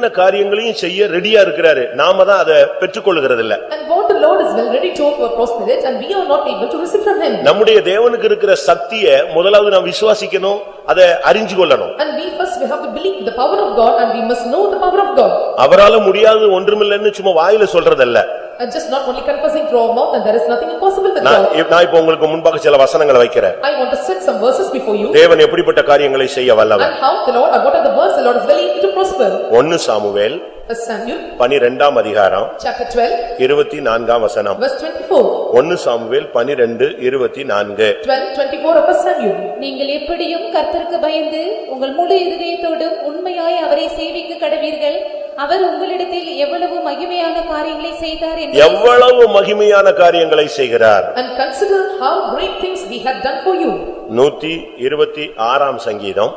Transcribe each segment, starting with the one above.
என்னென்ன காரியங்களையும் செய்ய ரெடியா இருக்கிறாரு, நாம தான் அதை பெற்றுக்கொள்கிறது இல்ல. And what the Lord is well ready to prosper it, and we are not able to receive from him. நம்முடைய தேவனுக்கு இருக்கிற சக்தியை முதலாவது நாம் விசுவாசிக்கணும், அதை அறிஞ்சு கொள்ளணும். And we have to believe the power of God, and we must know the power of God. அவரால முடியாது ஒன்றுமில்லைன்னு சும்மா வாயில சொல்றதல்ல. And just not only confessing through our mouth, and there is nothing impossible with God. நான் இப்போ உங்களுக்கு முன்பாக சில வசனங்களை வைக்கிறேன். I want to set some verses before you. தேவன் எப்படிப்பட்ட காரியங்களை செய்ய வல்லவர். And how the Lord, or what are the words the Lord is well able to prosper. 1 Samuel Samuel 12ஆம் அதிகாரம் chapter 12 24ஆம் வசனம். verse 24. 1 சாமுவேல் 12:24. 12:24 of Samuel. நீங்கள் எப்படியும் கர்த்தருக்கு பயந்து உங்கள் முழு இதயத்தோடும் உண்மையாய் அவரை சேவிக்க கடவீர்கள். அவர் உங்களிடத்தில் எவ்வளவு மகிமையான காரியங்களை செய்தார் என்று. எவ்வளவு மகிமையான காரியங்களை செய்கிறார். And consider how great things we have done for you. 126ஆம் சங்கீதம்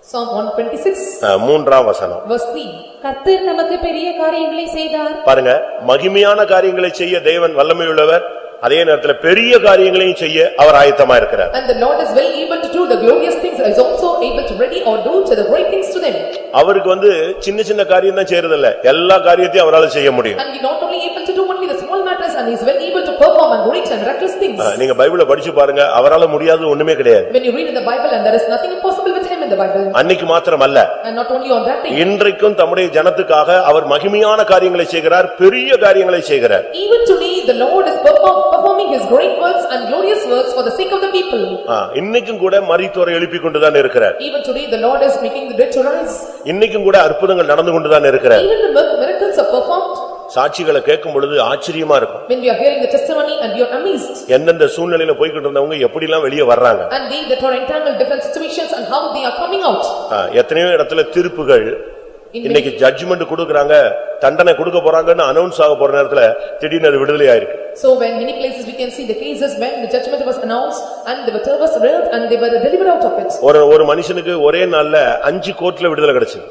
Psalm 126 3ஆம் வசனம். verse 3. கர்த்தர் நமக்கு பெரிய காரியங்களை செய்தார். பாருங்க, மகிமையான காரியங்களை செய்ய தேவன் வல்லமையுள்ளவர், அதே நேரத்தில் பெரிய காரியங்களையும் செய்ய அவர் ஆயத்தமா இருக்கிறார். And the Lord is well able to do the glorious things, is also able to ready or do to the great things to them. அவருக்கு சின்ன சின்ன காரியம் தான் செய்யறது இல்ல, எல்லா காரியத்தையும் அவரால செய்ய முடியும். And he not only able to do only the small matters, and he is well able to perform and great and miraculous things. நீங்க பைபிளை படிச்சு பாருங்க, அவரால முடியாதது ஒண்ணுமே கிடையாது. When you read in the Bible, and there is nothing impossible with him in the Bible. அன்னைக்கு மாத்திரமல்ல, And not only on that day. இன்றைக்கும் தம்முடைய ஜனத்துக்காக அவர் மகிமையான காரியங்களை செய்கிறார், பெரிய காரியங்களை செய்கிறார். Even today the Lord is performing his great works and glorious works for the sake of the people. இன்னைக்கும் கூட மரித்தோரை எழுப்பிக் கொண்டுதான் இருக்கிறார். Even today the Lord is making the dead to rise. இன்னைக்கும் கூட அற்புதங்கள் நடந்து கொண்டுதான் இருக்கிறார். Even the miracles are performed. சாட்சிகளை கேட்கும் பொழுது ஆச்சரியமா இருக்கும். When we are hearing the testimony, and we are amazed. எந்தெந்த சூழ்நிலையில போய்கிட்டு இருந்தவங்க எப்படி எல்லாம் வெளியே வர்றாங்க. And they that are entangled different situations, and how they are coming out. எத்தனையோ இடத்துல தீர்ப்புகள் இன்னைக்கு ஜட்ஜ்மென்ட் கொடுக்கறாங்க, தண்டனை கொடுக்க போறாங்கன்னு அனௌன்ஸ் ஆக போற நேரத்துல திடீர்னு அது விடுதலை ஆயிருக்கு. So when many places we can see the cases when the judgment was announced, and the were was read, and they were delivered out of it. ஒரு மனுஷனுக்கு ஒரே நாள்ல 5 கோர்ட்ல விடுதலை கிடைச்சது.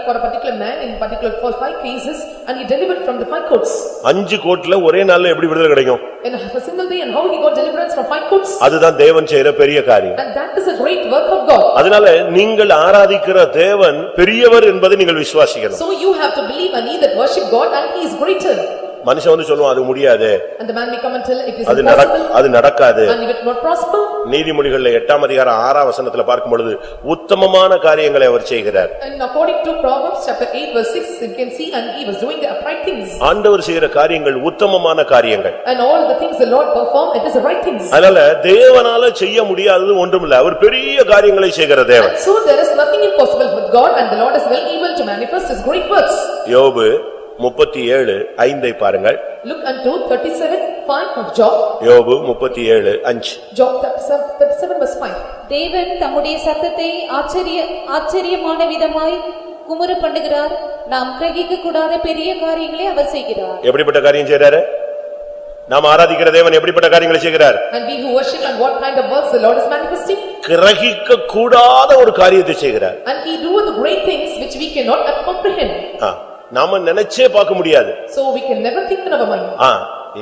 For a particular man, in particular for 5 cases, and he delivered from the 5 courts. 5 கோர்ட்ல ஒரே நாள்ல எப்படி விடுதலை கிடைக்கும்? In a single day, and how he got deliverance from 5 courts. அதுதான் தேவன் செய்யற பெரிய காரியம். And that is a great work of God. அதனால நீங்கள் ஆராதிக்கிற தேவன் பெரியவர் என்பதை நீங்கள் விசுவாசிக்கணும். So you have to believe, and he that worship God, and he is greater. மனுஷன் சொல்லுவான் அது முடியாது, And the man may come and tell it is impossible, அது நடக்காது. and it will not prosper. நீதிமொழிகள்ல 8ஆம் அதிகாரம் 6ஆம் வசனத்துல பார்க்கும் பொழுது உத்தமமான காரியங்களை அவர் செய்கிறார். And according to Proverbs chapter 8 verse 6, you can see, and he was doing the upright things. ஆண்டவர் செய்யற காரியங்கள் உத்தமமான காரியங்கள். And all the things the Lord perform, it is the right things. அதனால தேவனால செய்ய முடியாதது ஒன்றுமில்லை, அவர் பெரிய காரியங்களை செய்கிற தேவன். And so there is nothing impossible with God, and the Lord is well able to manifest his great works. யோபு 37:5 பாருங்கள். Look unto 37:5 of Job. யோபு 37:5. Job 37 verse 5. தேவன் தம்முடைய சத்தத்தை ஆச்சரியமான விதமாய் குமுற பண்ணுகிறார். நாம் கிரகிக்க கூடாத பெரிய காரியங்களை அவர் செய்கிறார். எப்படிப்பட்ட காரியம் செய்றாரு? நாம் ஆராதிக்கிற தேவன் எப்படிப்பட்ட காரியங்களை செய்கிறார்? And we who worship, and what kind of works the Lord is manifesting? கிரகிக்க கூடாத ஒரு காரியத்தை செய்கிறார். And he do the great things which we cannot comprehend. நாம நினைச்சே பார்க்க முடியாது. So we can never think in our mind.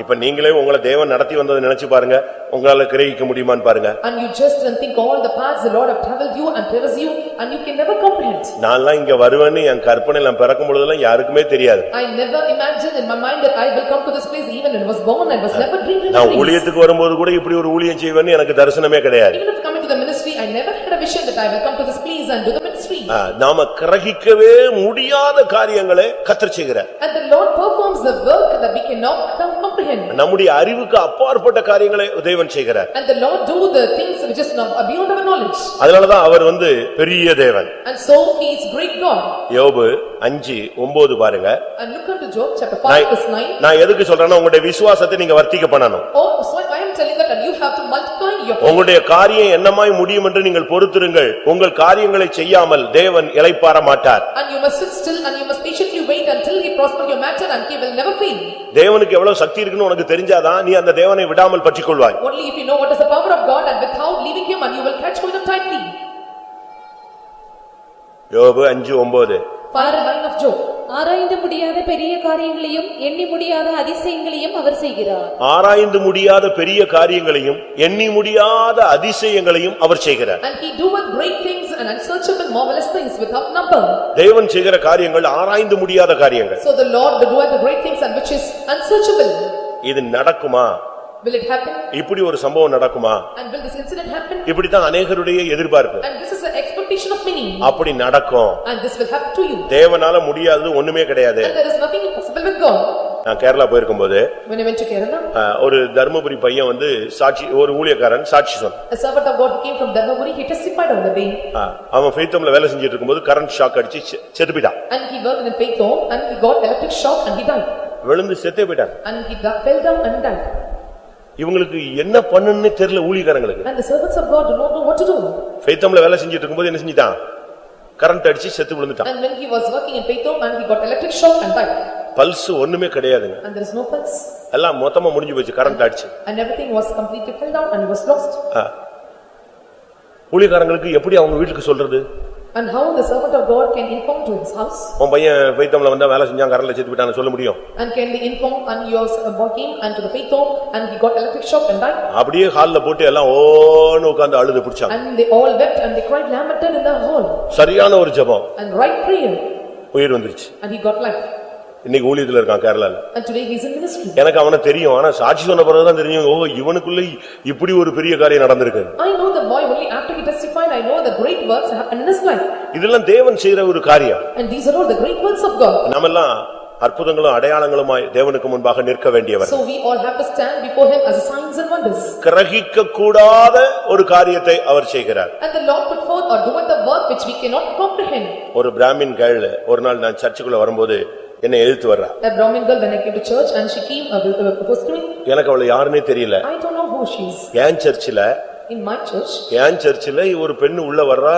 இப்ப நீங்களே உங்களை தேவன் நடத்தி வந்ததை நினைச்சு பாருங்க, உங்களால கிரகிக்க முடியுமான்னு பாருங்க. And you just think all the paths the Lord have traveled you and travels you, and you can never comprehend. நான்லாம் இங்க வருவேன்னு என் கற்பனையில பிறக்கும் பொழுதெல்லாம் யாருக்குமே தெரியாது. I never imagined in my mind that I will come to this place. Even when I was born, I was never dreamed. நான் ஊழியத்துக்கு வரும்போது கூட இப்படி ஒரு ஊழியம் செய்வேன்னு எனக்கு தரிசனமே கிடையாது. Even coming to the ministry, I never had a vision that I will come to this place and do the ministry. நாம கிரகிக்கவே முடியாத காரியங்களை கர்த்தர் செய்கிறார். And the Lord performs the work that we cannot comprehend. நம்முடைய அறிவுக்கு அப்பாற்பட்ட காரியங்களை தேவன் செய்கிறார். And the Lord do the things which is beyond our knowledge. அதனால தான் அவர் பெரிய தேவன். And so he is great God. யோபு 5:9 பாருங்க. And look unto Job chapter 5 verse 9. நான் எதுக்கு சொல்றேன்னா உங்களுடைய விசுவாசத்தை நீங்க வர்த்திக்க பண்ணணும். Oh, so I am telling that, and you have to multiply your faith. உங்களுடைய காரியம் என்னமாய் முடியும் என்று நீங்கள் பொறுத்திருங்கள். உங்கள் காரியங்களை செய்யாமல் தேவன் இளைப்பாற மாட்டார். And you must sit still, and you must patiently wait until he prosper your matter, and he will never fail. தேவனுக்கு எவ்வளவு சக்தி இருக்குன்னு உனக்கு தெரிஞ்சாதான் நீ அந்த தேவனை விடாமல் பற்றிக்கொள்வாய். Only if you know what is the power of God, and without leaving him, and you will catch hold of tightly. யோபு 5:9. Fire and line of Job. ஆராய்ந்து முடியாத பெரிய காரியங்களையும் எண்ணி முடியாத அதிசயங்களையும் அவர் செய்கிறார். ஆராய்ந்து முடியாத பெரிய காரியங்களையும் எண்ணி முடியாத அதிசயங்களையும் அவர் செய்கிறார். And he doeth great things and unsearchable marvelous things without number. தேவன் செய்கிற காரியங்கள் ஆராய்ந்து முடியாத காரியங்கள். So the Lord doeth the great things and which is unsearchable. இது நடக்குமா? Will it happen? இப்படி ஒரு சம்பவம் நடக்குமா? And will this incident happen? இப்படி தான் अनेகருடைய எதிர்பார்ப்பு. And this is the expectation of many. அப்படி நடக்கும். And this will happen to you. தேவனால முடியாதது ஒண்ணுமே கிடையாது. And there is nothing impossible with God. நான் கேரளா போயிருக்கும்போது When I went to Kerala, ஒரு தர்மபுரி பையன் வந்து சாட்சி ஒரு ஊழியக்காரன் சாட்சி சொன்னான். a servant of God who came from Dharmaburi, he testified on the way. அவன் ஃபெய்த்தம்ல வேலை செஞ்சிட்டு இருக்கும்போது கரண்ட் ஷாக் அடிச்சு செத்து போயிட்டான். And he worked in faith home and he got electric shock and he died. விழுந்து செத்தே போயிட்டான். And he fell down and died. இவங்களுக்கு என்ன பண்ணனும்னே தெரியல ஊழியக்காரங்களுக்கு. And the servants of God do not know what to do. ஃபெய்த்தம்ல வேலை செஞ்சிட்டு இருக்கும்போது என்ன செஞ்சிட்டான்? கரண்ட் அடிச்சு செத்து விழுந்துட்டான். And when he was working in faith home and he got electric shock and died. Pulse ஒண்ணுமே கிடையாதுங்க. And there is no pulse. எல்லாம் மொத்தமா முடிஞ்சு போச்சு கரண்ட் அடிச்சு. And everything was completely fell down and he was lost. ஊழியக்காரங்களுக்கு எப்படி அவங்க வீட்டுக்கு சொல்றது? And how the servant of God can inform to his house? உன் பையன் ஃபெய்த்தம்ல வந்தா வேலை செஞ்சான் கரண்ட்ல செத்து போயிட்டான்னு சொல்ல முடியும்? And can they inform and your boy came and to the faith home and he got electric shock and died? அப்படியே ஹால்ல போட்டு எல்லாம் ஓன்னு உட்கார்ந்து அழுது புடிச்சாங்க. And they all wept and they cried lamented in the hall. சரியான ஒரு ஜெபம். And right prayer. உயிர் வந்துருச்சு. And he got life. இன்னைக்கு ஊழியத்துல இருக்கான் கேரளால. And today he is in ministry. எனக்கு அவனை தெரியும் ஆனா சாட்சி சொன்ன பிறகு தான் தெரியும் ஓ இவனுக்குள்ள இப்படி ஒரு பெரிய காரியம் நடந்திருக்கு. I know the boy only after he testified I know the great works happened in his life. இதெல்லாம் தேவன் செய்யற ஒரு காரியம். And these are all the great works of God. நாமெல்லாம் அற்புதங்களும் அடையாளங்களுமாய் தேவனுக்கு முன்பாக நிற்க வேண்டியவர். So we all have to stand before him as signs and wonders. கிரகிக்க கூடாத ஒரு காரியத்தை அவர் செய்கிறார். And the Lord put forth or doeth the work which we cannot comprehend. ஒரு பிராமின் கேர்ள் ஒரு நாள் நான் சர்ச்சுக்குள்ள வரும்போது என்னை எதிர்த்து வர்றா. A Brahmin girl when I came to church and she came proposed to me. எனக்கு அவளை யாருன்னே தெரியல. I don't know who she is. N சர்ச்சில In my church. என் சர்ச்சில ஒரு பெண்ணு உள்ள வர்றா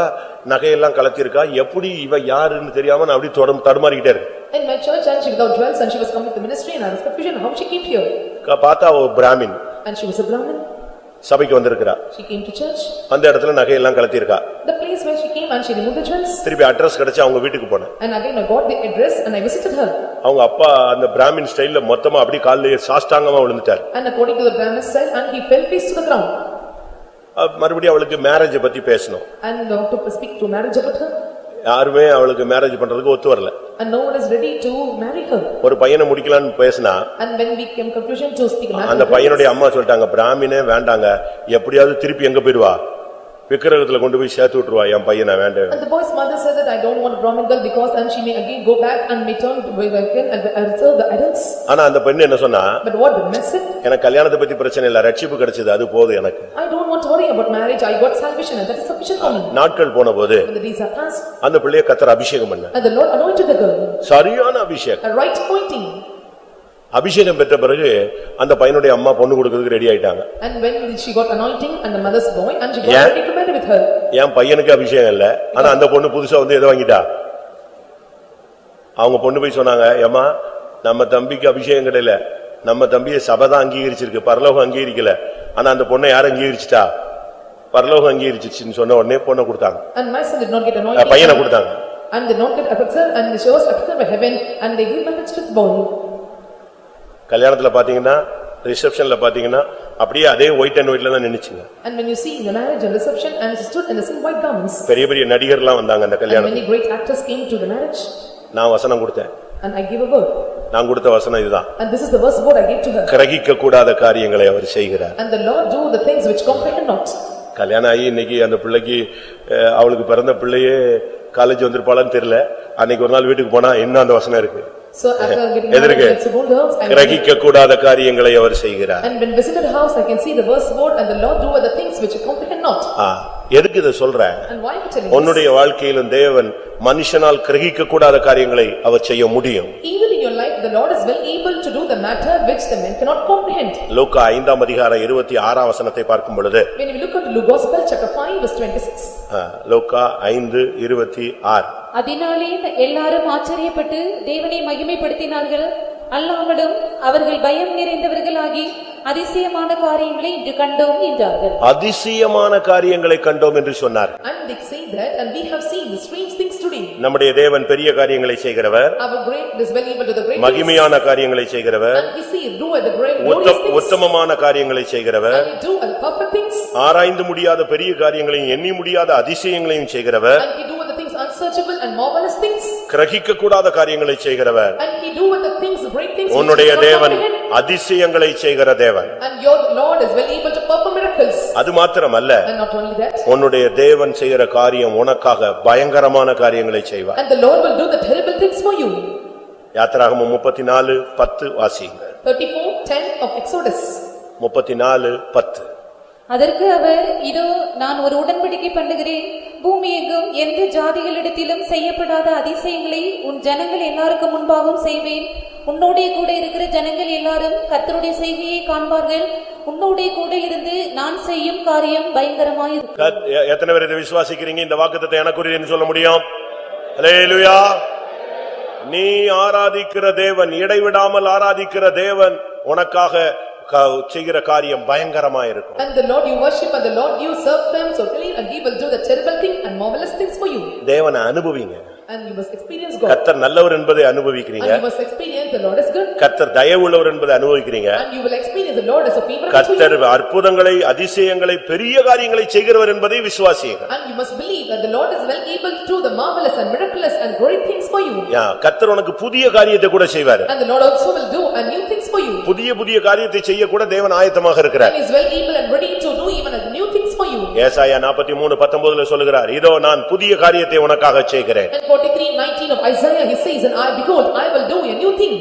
நகையெல்லாம் கலத்தி இருக்கா எப்படி இவ யாருன்னு தெரியாம நான் அப்படியே தடுமாறிக்கிட்டே இருக்கேன். In my church and she without jewels and she was coming to ministry and I was confusion how she came here. பார்த்தா அவ Brahmin. And she was a Brahmin. சபைக்கு வந்திருக்கா. She came to church. அந்த இடத்துல நகையெல்லாம் கலத்தி இருக்கா. The place where she came and she removed the jewels. திருப்பி அட்ரஸ் கிடைச்சு அவங்க வீட்டுக்கு போனேன். And again I got the address and I visited her. அவங்க அப்பா அந்த பிராமின் ஸ்டைல்ல மொத்தமா அப்படியே கால்ல சாஷ்டாங்கமா விழுந்துட்டார். And according to the Brahmin style and he fell face to the ground. மறுபடியும் அவளுக்கு மேரேஜ் பத்தி பேசணும். And to speak to marriage about her. யாருமே அவளுக்கு மேரேஜ் பண்றதுக்கு ஒத்து வரல. And no one is ready to marry her. ஒரு பையனை முடிக்கலாம்னு பேசினா And when we came conclusion to speak marriage. அந்த பையனுடைய அம்மா சொல்லிட்டாங்க பிராமினே வேண்டாங்க எப்படியாவது திருப்பி எங்க போயிடுவா விக்கிரகத்துல கொண்டு போய் சேர்த்து விட்டுருவா என் பையனை வேண்டாம். And the boy's mother said that I don't want a Brahmin girl because then she may again go back and may turn to again and serve the idols. ஆனா அந்த பெண்ணு என்ன சொன்னா? But what the message? எனக்கு கல்யாணத்தை பத்தி பிரச்சனை இல்ல ரட்சிப்பு கிடைச்சது அது போதும் எனக்கு. I don't want to worry about marriage. I got salvation and that is sufficient for me. நாட்கள் போனபோது When the days are passed. அந்த பிள்ளையை கர்த்தர் அபிஷேகம் பண்ணார். And the Lord anointed the girl. சரியான அபிஷேகம். A right anointing. அபிஷேகம் பெற்ற பிறகு அந்த பையனுடைய அம்மா பொண்ணு கொடுக்கிறதுக்கு ரெடி ஆயிட்டாங்க. And when she got anointing and the mother's boy and she got ready to marry with her. என் பையனுக்கு அபிஷேகம் இல்ல ஆனா அந்த பொண்ணு புதுசா வந்து எதை வாங்கிட்டா அவங்க பொண்ணு போய் சொன்னாங்க ஏமா நம்ம தம்பிக்கு அபிஷேகம் கிடையல நம்ம தம்பியை சபை தான் அங்கீகரிச்சிருக்கு பரலோகம் அங்கீகரிக்கல ஆனா அந்த பொண்ணை யார் அங்கீகரிச்சிட்டா பரலோகம் அங்கீகரிச்சிச்சுன்னு சொன்ன உடனே பொண்ணை கொடுத்தாங்க. And my son did not get anointing. பையனை கொடுத்தாங்க. And did not get accepted and she was accepted by heaven and they gave marriage to the boy. கல்யாணத்துல பாத்தீங்கன்னா ரிசப்ஷன்ல பாத்தீங்கன்னா அப்படியே அதே ஒயிட் அண்ட் ஒயிட்ல தான் நின்னுச்சுங்க. And when you see in the marriage and reception and she stood in the same white garments. பெரிய பெரிய நடிகர்லாம் வந்தாங்க அந்த And கல்யாணத்துக்கு. many great actors came to the marriage. நான் வசனம் கொடுத்தேன். And I gave a word. நான் கொடுத்த வசனம் இதுதான். And this is the verse word I gave to her. கிரகிக்க கூடாத காரியங்களை அவர் செய்கிறார். And the Lord do the things which comprehend not. கல்யாணம் ஆகி இன்னைக்கு அந்த பிள்ளைக்கு அவளுக்கு பிறந்த பிள்ளையே காலேஜ் வந்திருப்பாளான்னு தெரியல. அன்னைக்கு ஒரு நாள் வீட்டுக்கு போனா இன்னும் அந்த வசனம் இருக்கு. So after getting married, it's a good house. கிரகிக்க கூடாத காரியங்களை அவர் செய்கிறார். And when visited the house, I can see the verse word and the Lord do the things which you comprehend not. எதுக்கு இதை சொல்றேன்? And why am I telling உன்னுடைய வாழ்க்கையிலும் தேவன் மனுஷனால் கிரகிக்க கூடாத காரியங்களை அவர் செய்ய முடியும். Even in your life, the Lord is well able to do the matter which the men cannot comprehend. லூக்கா 5ஆம் அதிகாரம் 26ஆம் வசனத்தை பார்க்கும் பொழுது When we look at Luke Gospel chapter 5 verse 26. லூக்கா 5:26. அதனாலே எல்லாரும் ஆச்சரியப்பட்டு தேவனை மகிமைப்படுத்தினார்கள். அல்லாமலும் அவர்கள் பயம் நிறைந்தவர்களாகி அதிசயமான காரியங்களை இன்று கண்டோம் என்றார்கள். அதிசயமான காரியங்களை கண்டோம் என்று சொன்னார். And they say that, and we have seen the strange things today. நம்முடைய தேவன் பெரிய காரியங்களை செய்கிறவர், Our great is well able to the great things. மகிமையான காரியங்களை செய்கிறவர், And he see do the great glorious things. உத்தமமான காரியங்களை செய்கிறவர், And he do the perfect things. ஆராய்ந்து முடியாத பெரிய காரியங்களையும் எண்ணி முடியாத அதிசயங்களையும் செய்கிறவர், And he do the things unsearchable and marvelous things. கிரகிக்க கூடாத காரியங்களை செய்கிறவர். And he do the things great things. which உன்னுடைய you cannot தேவன் comprehend. அதிசயங்களை செய்கிற தேவன். And your Lord is well able to perform miracles. அது மாத்திரமல்ல, And not only that, உன்னுடைய தேவன் செய்கிற காரியம் உனக்காக பயங்கரமான காரியங்களை செய்வார். and the Lord will do the terrible things for you. யாத்திராகமம் 34:10 வாசிங்க. 34:10 of Exodus. 34:10. அதற்கு அவர், இதோ நான் ஒரு உடன்படிக்கை பண்ணுகிறேன், பூமி எங்கும் எந்த ஜாதிகளிடத்திலும் செய்யப்படாத அதிசயங்களை உன் ஜனங்கள் எல்லாருக்கும் முன்பாகவும் செய்வேன். உன்னோடே கூட இருக்கிற ஜனங்கள் எல்லாரும் கர்த்தருடைய செய்கையை காண்பார்கள். உன்னோடே கூட இருந்து நான் செய்யும் காரியம் பயங்கரமாயிருக்கும். எத்தனை பேர் இதை விசுவாசிக்கிறீங்க? இந்த வாக்குத்தத்தம் எனக்குரியதுன்னு சொல்ல முடியும்? அல்லேலூயா. நீ ஆராதிக்கிற தேவன், இடைவிடாமல் ஆராதிக்கிற தேவன் உனக்காக செய்கிற காரியம் பயங்கரமா இருக்கும். And the Lord you worship and the Lord you serve them so really, and he will do the terrible thing and marvelous things for you. தேவனை அனுபவிங்க. And you must experience God. கர்த்தர் நல்லவர் என்பதை அனுபவிக்கிறீங்க. And you must experience the Lord is good. கர்த்தர் தயவுள்ளவர் என்பதை அனுபவிக்கிறீங்க. And you will experience the Lord as a favor to you. கர்த்தர் அற்புதங்களை, அதிசயங்களை, பெரிய காரியங்களை செய்கிறவர் என்பதை விசுவாசியுங்க. And you must believe that the Lord is well able to do the marvelous and miraculous and great things for you. கர்த்தர் உனக்கு புதிய காரியத்தை கூட செய்வார். And the Lord also will do a new things for you. புதிய காரியத்தை செய்ய கூட தேவன் ஆயத்தமாக இருக்கிறார். And is well able and ready to do even a new things for you. ஏசாயா 43:19 சொல்லுகிறார், இதோ நான் புதிய காரியத்தை உனக்காக செய்கிறேன். And 43:19 of Isaiah he says, and I behold I will do a new thing.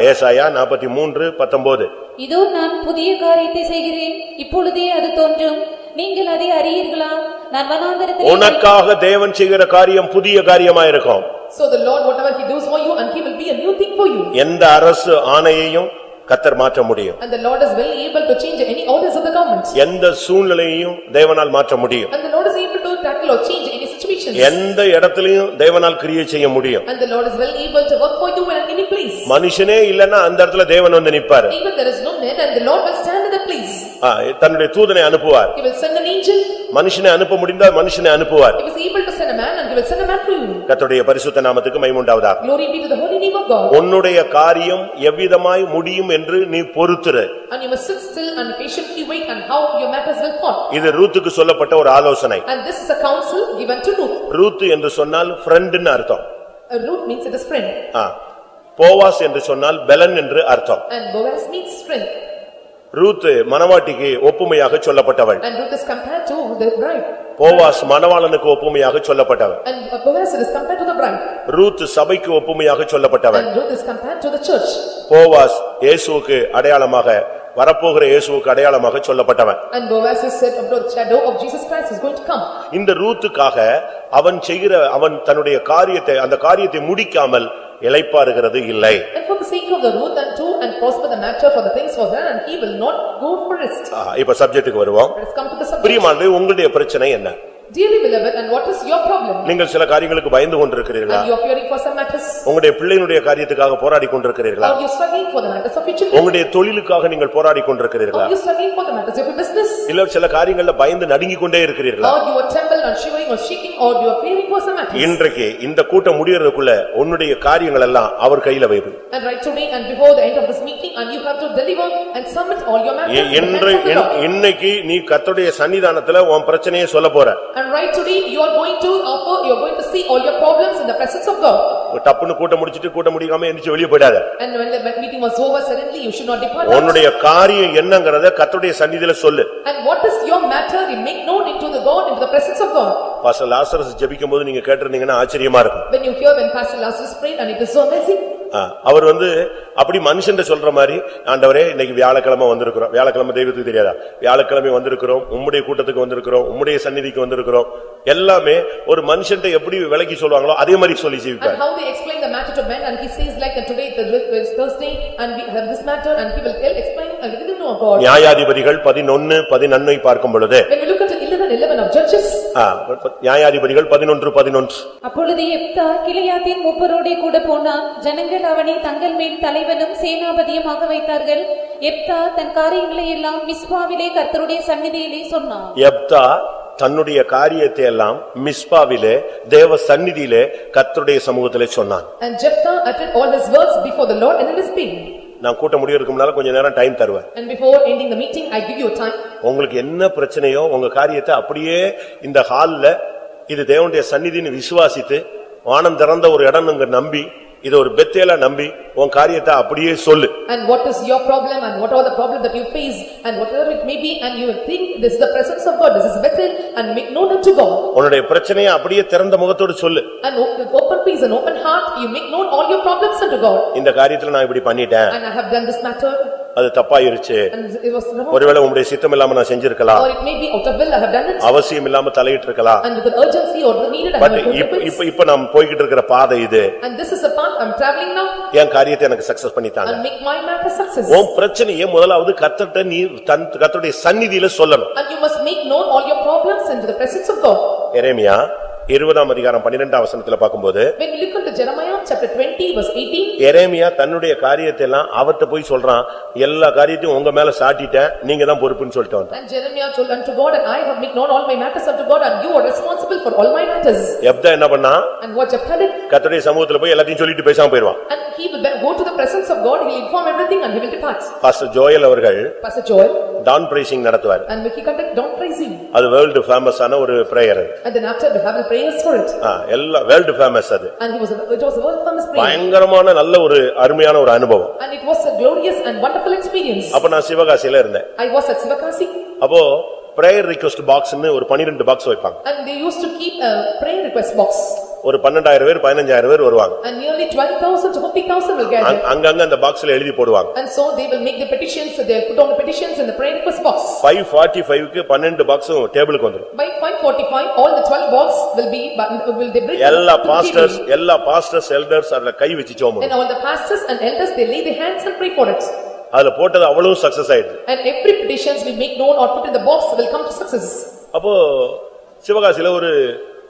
ஏசாயா 43:19. இதோ நான் புதிய காரியத்தை செய்கிறேன், இப்பொழுதே அது தோன்றும், நீங்கள் அதை அறியீர்களா? நான் வனாந்தரத்தில் உனக்காக தேவன் செய்கிற காரியம் புதிய காரியமா இருக்கும். So the Lord whatever he does for you, and he will be a new thing for you. எந்த அரசு ஆணையையும் கர்த்தர் மாற்ற முடியும். And the Lord is well able to change any orders of the government. எந்த சூழ்நிலையையும் தேவனால் மாற்ற முடியும். And the Lord is able to tackle or change any situations. எந்த இடத்திலையும் தேவனால் கிரியை செய்ய முடியும். And the Lord is well able to work for you in any place. மனுஷனே இல்லன்னா அந்த இடத்துல தேவன் வந்து நிப்பாரு. Even there is no man, and the Lord will stand in the place. தன்னுடைய தூதனை அனுப்புவார். He will send an angel. மனுஷனை அனுப்ப முடிந்தால் மனுஷனை அனுப்புவார். He was able to send a man, and he will send a man for you. கர்த்தருடைய பரிசுத்த நாமத்துக்கு மகிமை உண்டாவதாக. Glory be to the holy name of God. உன்னுடைய காரியம் எவ்விதமாய் முடியும் என்று நீ பொறுத்துரு. And you must sit still and patiently wait and how your matters will fall. இது ரூத்துக்கு சொல்லப்பட்ட ஒரு ஆலோசனை. And this is a counsel given to Ruth. Ruth என்று சொன்னால் ஃப்ரெண்ட்னு அர்த்தம். Ruth means it is friend. Boaz என்று சொன்னால் பெலன் என்று அர்த்தம். And Boaz means strength. Ruth மணவாட்டிக்கு ஒப்புமையாக சொல்லப்பட்டவள். And Ruth is compared to the bride. Boaz மணவாளனுக்கு ஒப்புமையாக சொல்லப்பட்டவள். And Boaz is compared to the bride. Ruth சபைக்கு ஒப்புமையாக சொல்லப்பட்டவள். And Ruth is compared to the church. Boaz இயேசுவுக்கு அடையாளமாக, வரப்போகிற இயேசுவுக்கு அடையாளமாக சொல்லப்பட்டவன். And Boaz is said of the shadow of Jesus Christ is going to come. இந்த ரூத்துக்காக அவன் தன்னுடைய காரியத்தை, அந்த காரியத்தை முடிக்காமல் இளைப்பாறுகிறது இல்லை. And for the sake of the Ruth and to and prosper the matter for the things for her, and he will not go for rest. இப்ப சப்ஜெக்ட்டுக்கு வருவோம். Let us come to the subject. பிரியமானவர்களே, உங்களுடைய பிரச்சனை என்ன? Dearly beloved, and what is your problem? நீங்கள் சில காரியங்களுக்கு பயந்து கொண்டிருக்கிறீர்களா? And you are fearing for some matters? உங்களுடைய பிள்ளைகளுடைய காரியத்துக்காக போராடி கொண்டிருக்கிறீர்களா? Or you are struggling for the matters of your children? உங்களுடைய தொழிலுக்காக நீங்கள் போராடி கொண்டிருக்கிறீர்களா? Or you are struggling for the matters of your business? இல்ல சில காரியங்கள்ல பயந்து நடுங்கிக் கொண்டே இருக்கிறீர்களா? Or you are trembling or shivering or shaking, or you are fearing for some matters? இன்றைக்கு இந்த கூட்டம் முடியறதுக்குள்ள உன்னுடைய காரியங்கள் எல்லாம் அவர் கையில வைப்பு. And right today and before the end of this meeting, and you have to deliver and submit all your matters in the hands of the Lord. இன்னைக்கு நீ கர்த்தருடைய சன்னிதானத்துல உன் பிரச்சனையை சொல்லப் போற. And right today you are going to offer, you are going to see all your problems in the presence of God. டப்புன்னு கூட்டம் முடிச்சிட்டு கூட்டம் முடிக்காம எந்திரிச்சு வெளிய போய்டாத. And when the meeting was over suddenly, you should not depart. உன்னுடைய காரியம் என்னங்கறத கர்த்தருடைய சன்னிதியில சொல்லு. And what is your matter, you make known into the God, into the presence of God. Pastor Lazarus ஜெபிக்கும்போது நீங்க கேட்டிருந்தீங்கன்னா ஆச்சரியமா இருக்கும். When you hear when Pastor Lazarus prayed, and it is so amazing. அவர் அப்படி மனுஷன் சொல்ற மாதிரி, ஆண்டவரே இன்னைக்கு வியாழக்கிழமை வந்திருக்கிறோம், வியாழக்கிழமை தெய்வத்துக்கு தெரியாதா, வியாழக்கிழமை வந்திருக்கிறோம், உம்முடைய கூட்டத்துக்கு வந்திருக்கிறோம், உம்முடைய சந்நிதிக்கு வந்திருக்கிறோம், எல்லாமே ஒரு மனுஷன் எப்படி விளக்கி சொல்வாங்களோ அதே மாதிரி சொல்லி ஜீவிப்பார். And how they explain the matter to men, and he says like that today is Thursday, and we have this matter, and he will explain everything to God. நியாயாதிபதிகள் 11:11 பார்க்கும் பொழுது, When we look at 11 11 of Judges. நியாயாதிபதிகள் 11:11. அப்பொழுது எப்தா கிலியாத்தின் மூப்பரோடே கூட போனான். ஜனங்கள் அவனை தங்கள் மேல் தலைவனும் சேனாபதியுமாக வைத்தார்கள். எப்தா தன் காரியங்களை எல்லாம் மிஸ்பாவிலே கர்த்தருடைய சந்நிதியிலே சொன்னான். எப்தா தன்னுடைய காரியத்தை எல்லாம் மிஸ்பாவிலே தேவ சந்நிதியிலே கர்த்தருடைய சமூகத்திலே சொன்னான். And Jephthah uttered all his words before the Lord in Mizpah. நான் கூட்ட முடியறதுக்கு முன்னால கொஞ்ச நேரம் டைம் தருவேன். And before ending the meeting I give you time. உங்களுக்கு என்ன பிரச்சனையோ உங்க காரியத்தை அப்படியே இந்த ஹால்ல இது தேவனுடைய சந்நிதின்னு விசுவாசித்து வானம் திறந்த ஒரு இடம்ங்க நம்பி இது ஒரு பெத்தேலா நம்பி உன் காரியத்தை அப்படியே சொல்லு. And what is your problem and what are the problem that you face and whatever it may be and you think this is the presence of God, this is Bethel and make known unto God. உன்னுடைய பிரச்சனையை அப்படியே திறந்த முகத்தோடு சொல்லு. And with open peace and open heart you make known all your problems unto God. இந்த காரியத்துல நான் இப்படி பண்ணிட்டேன். And I have done this matter. அது தப்பாயிருச்சு. And it was wrong. ஒருவேளை உம்முடைய சித்தம் இல்லாம நான் செஞ்சிருக்கலாம். Or it may be out of will I have done it. அவசியம் இல்லாம தலையிட்டு இருக்கலாம். And with an urgency or the needed I but have done it. இப்ப நாம் போய்கிட்டு இருக்கிற பாதை இது. And this is the path I am traveling now. என் காரியத்தை எனக்கு சக்சஸ் பண்ணிட்டாங்க. And make my matter success. உன் பிரச்சனையை முதலாவது கர்த்தர்ட்ட நீ கர்த்தருடைய சந்நிதியில சொல்லணும். And you must make known all your problems into the presence of God. எரேமியா 20ஆம் அதிகாரம் 12ஆம் வசனத்துல பாக்கும்போது When you look into Jeremiah chapter 20 verse 18. எரேமியா தன்னுடைய காரியத்தை எல்லாம் அவர்ட்ட போய் சொல்றான். எல்லா காரியத்தையும் உங்க மேல சாட்டிட்டேன் நீங்க தான் பொறுப்புன்னு சொல்லிட்டு வந்தான். And Jeremiah told unto God and I have made known all my matters unto God and you are responsible for all my matters. எப்தா என்ன பண்ணா? And what Jephthah did? கர்த்தருடைய சமூகத்துல போய் எல்லாத்தையும் சொல்லிட்டு பேசாம போயிடுவான். And he will go to the presence of God, he will inform everything and he will depart. Pastor Joel அவர்கள் Pastor Joel. டான் பிரேசிங் நடத்துவார். And he conduct dawn praising. அது வேர்ல்ட் ஃபேமஸ் ஆன ஒரு prayer. And then after we have a prayers for it. எல்லா world famous அது. And it was a world famous prayer. பயங்கரமான நல்ல ஒரு அருமையான ஒரு அனுபவம். And it was a glorious and wonderful experience. அப்ப நான் சிவகாசியில இருந்தேன். I was at Sivakasi. அப்போ பிரேயர் ரிக்வெஸ்ட் பாக்ஸ்னு ஒரு 12 பாக்ஸ் வைப்பாங்க. And they used to keep a prayer request box. ஒரு 12,000 பேர் 15,000 பேர் வருவாங்க. And nearly 12,000 to 50,000 will gather. அங்கங்க அந்த பாக்ஸ்ல எழுதி போடுவாங்க. And so they will make the petitions, they will put on the petitions in the prayer request box. 5:45 க்கு 12 பாக்ஸும் டேபிளுக்கு வந்துரும். By 5:45 all the 12 box will they bring எல்லா பாஸ்டர்ஸ் எல்டர்ஸ் அதுல கை வச்சு ஜெபம் and all the pastors and elders they lay their hands and pray for it. அதுல போட்டது அவ்வளவு சக்சஸ் ஆயிடுது. And every petitions we make known or put in the box will come to success. அப்போ சிவகாசியில ஒரு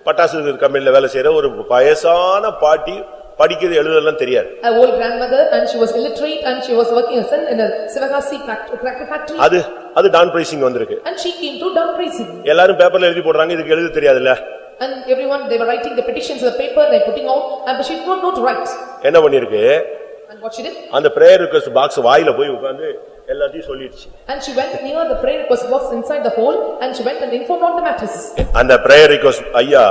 பட்டாசு கம்பெனில வேலை செய்யற ஒரு வயசான பாட்டி படிக்கிறது எழுதலாம் தெரியாது. A old grandmother and she was illiterate and she was working as in a Sivakasi cracker factory. அது டான் பிரைசிங் வந்திருக்கு. And she came to dawn praising. எல்லாரும் பேப்பர்ல எழுதி போடுறாங்க இதுக்கு எழுத தெரியாதுல்ல. And everyone they were writing the petitions in the paper they putting out and she did not know to write. என்ன பண்ணிருக்கு? And what she did? அந்த prayer request box வாயில போய் உட்கார்ந்து எல்லாத்தையும் சொல்லிடுச்சு. And she went near the prayer request box inside the hole and she went and informed all the matters. அந்த prayer request ஐயா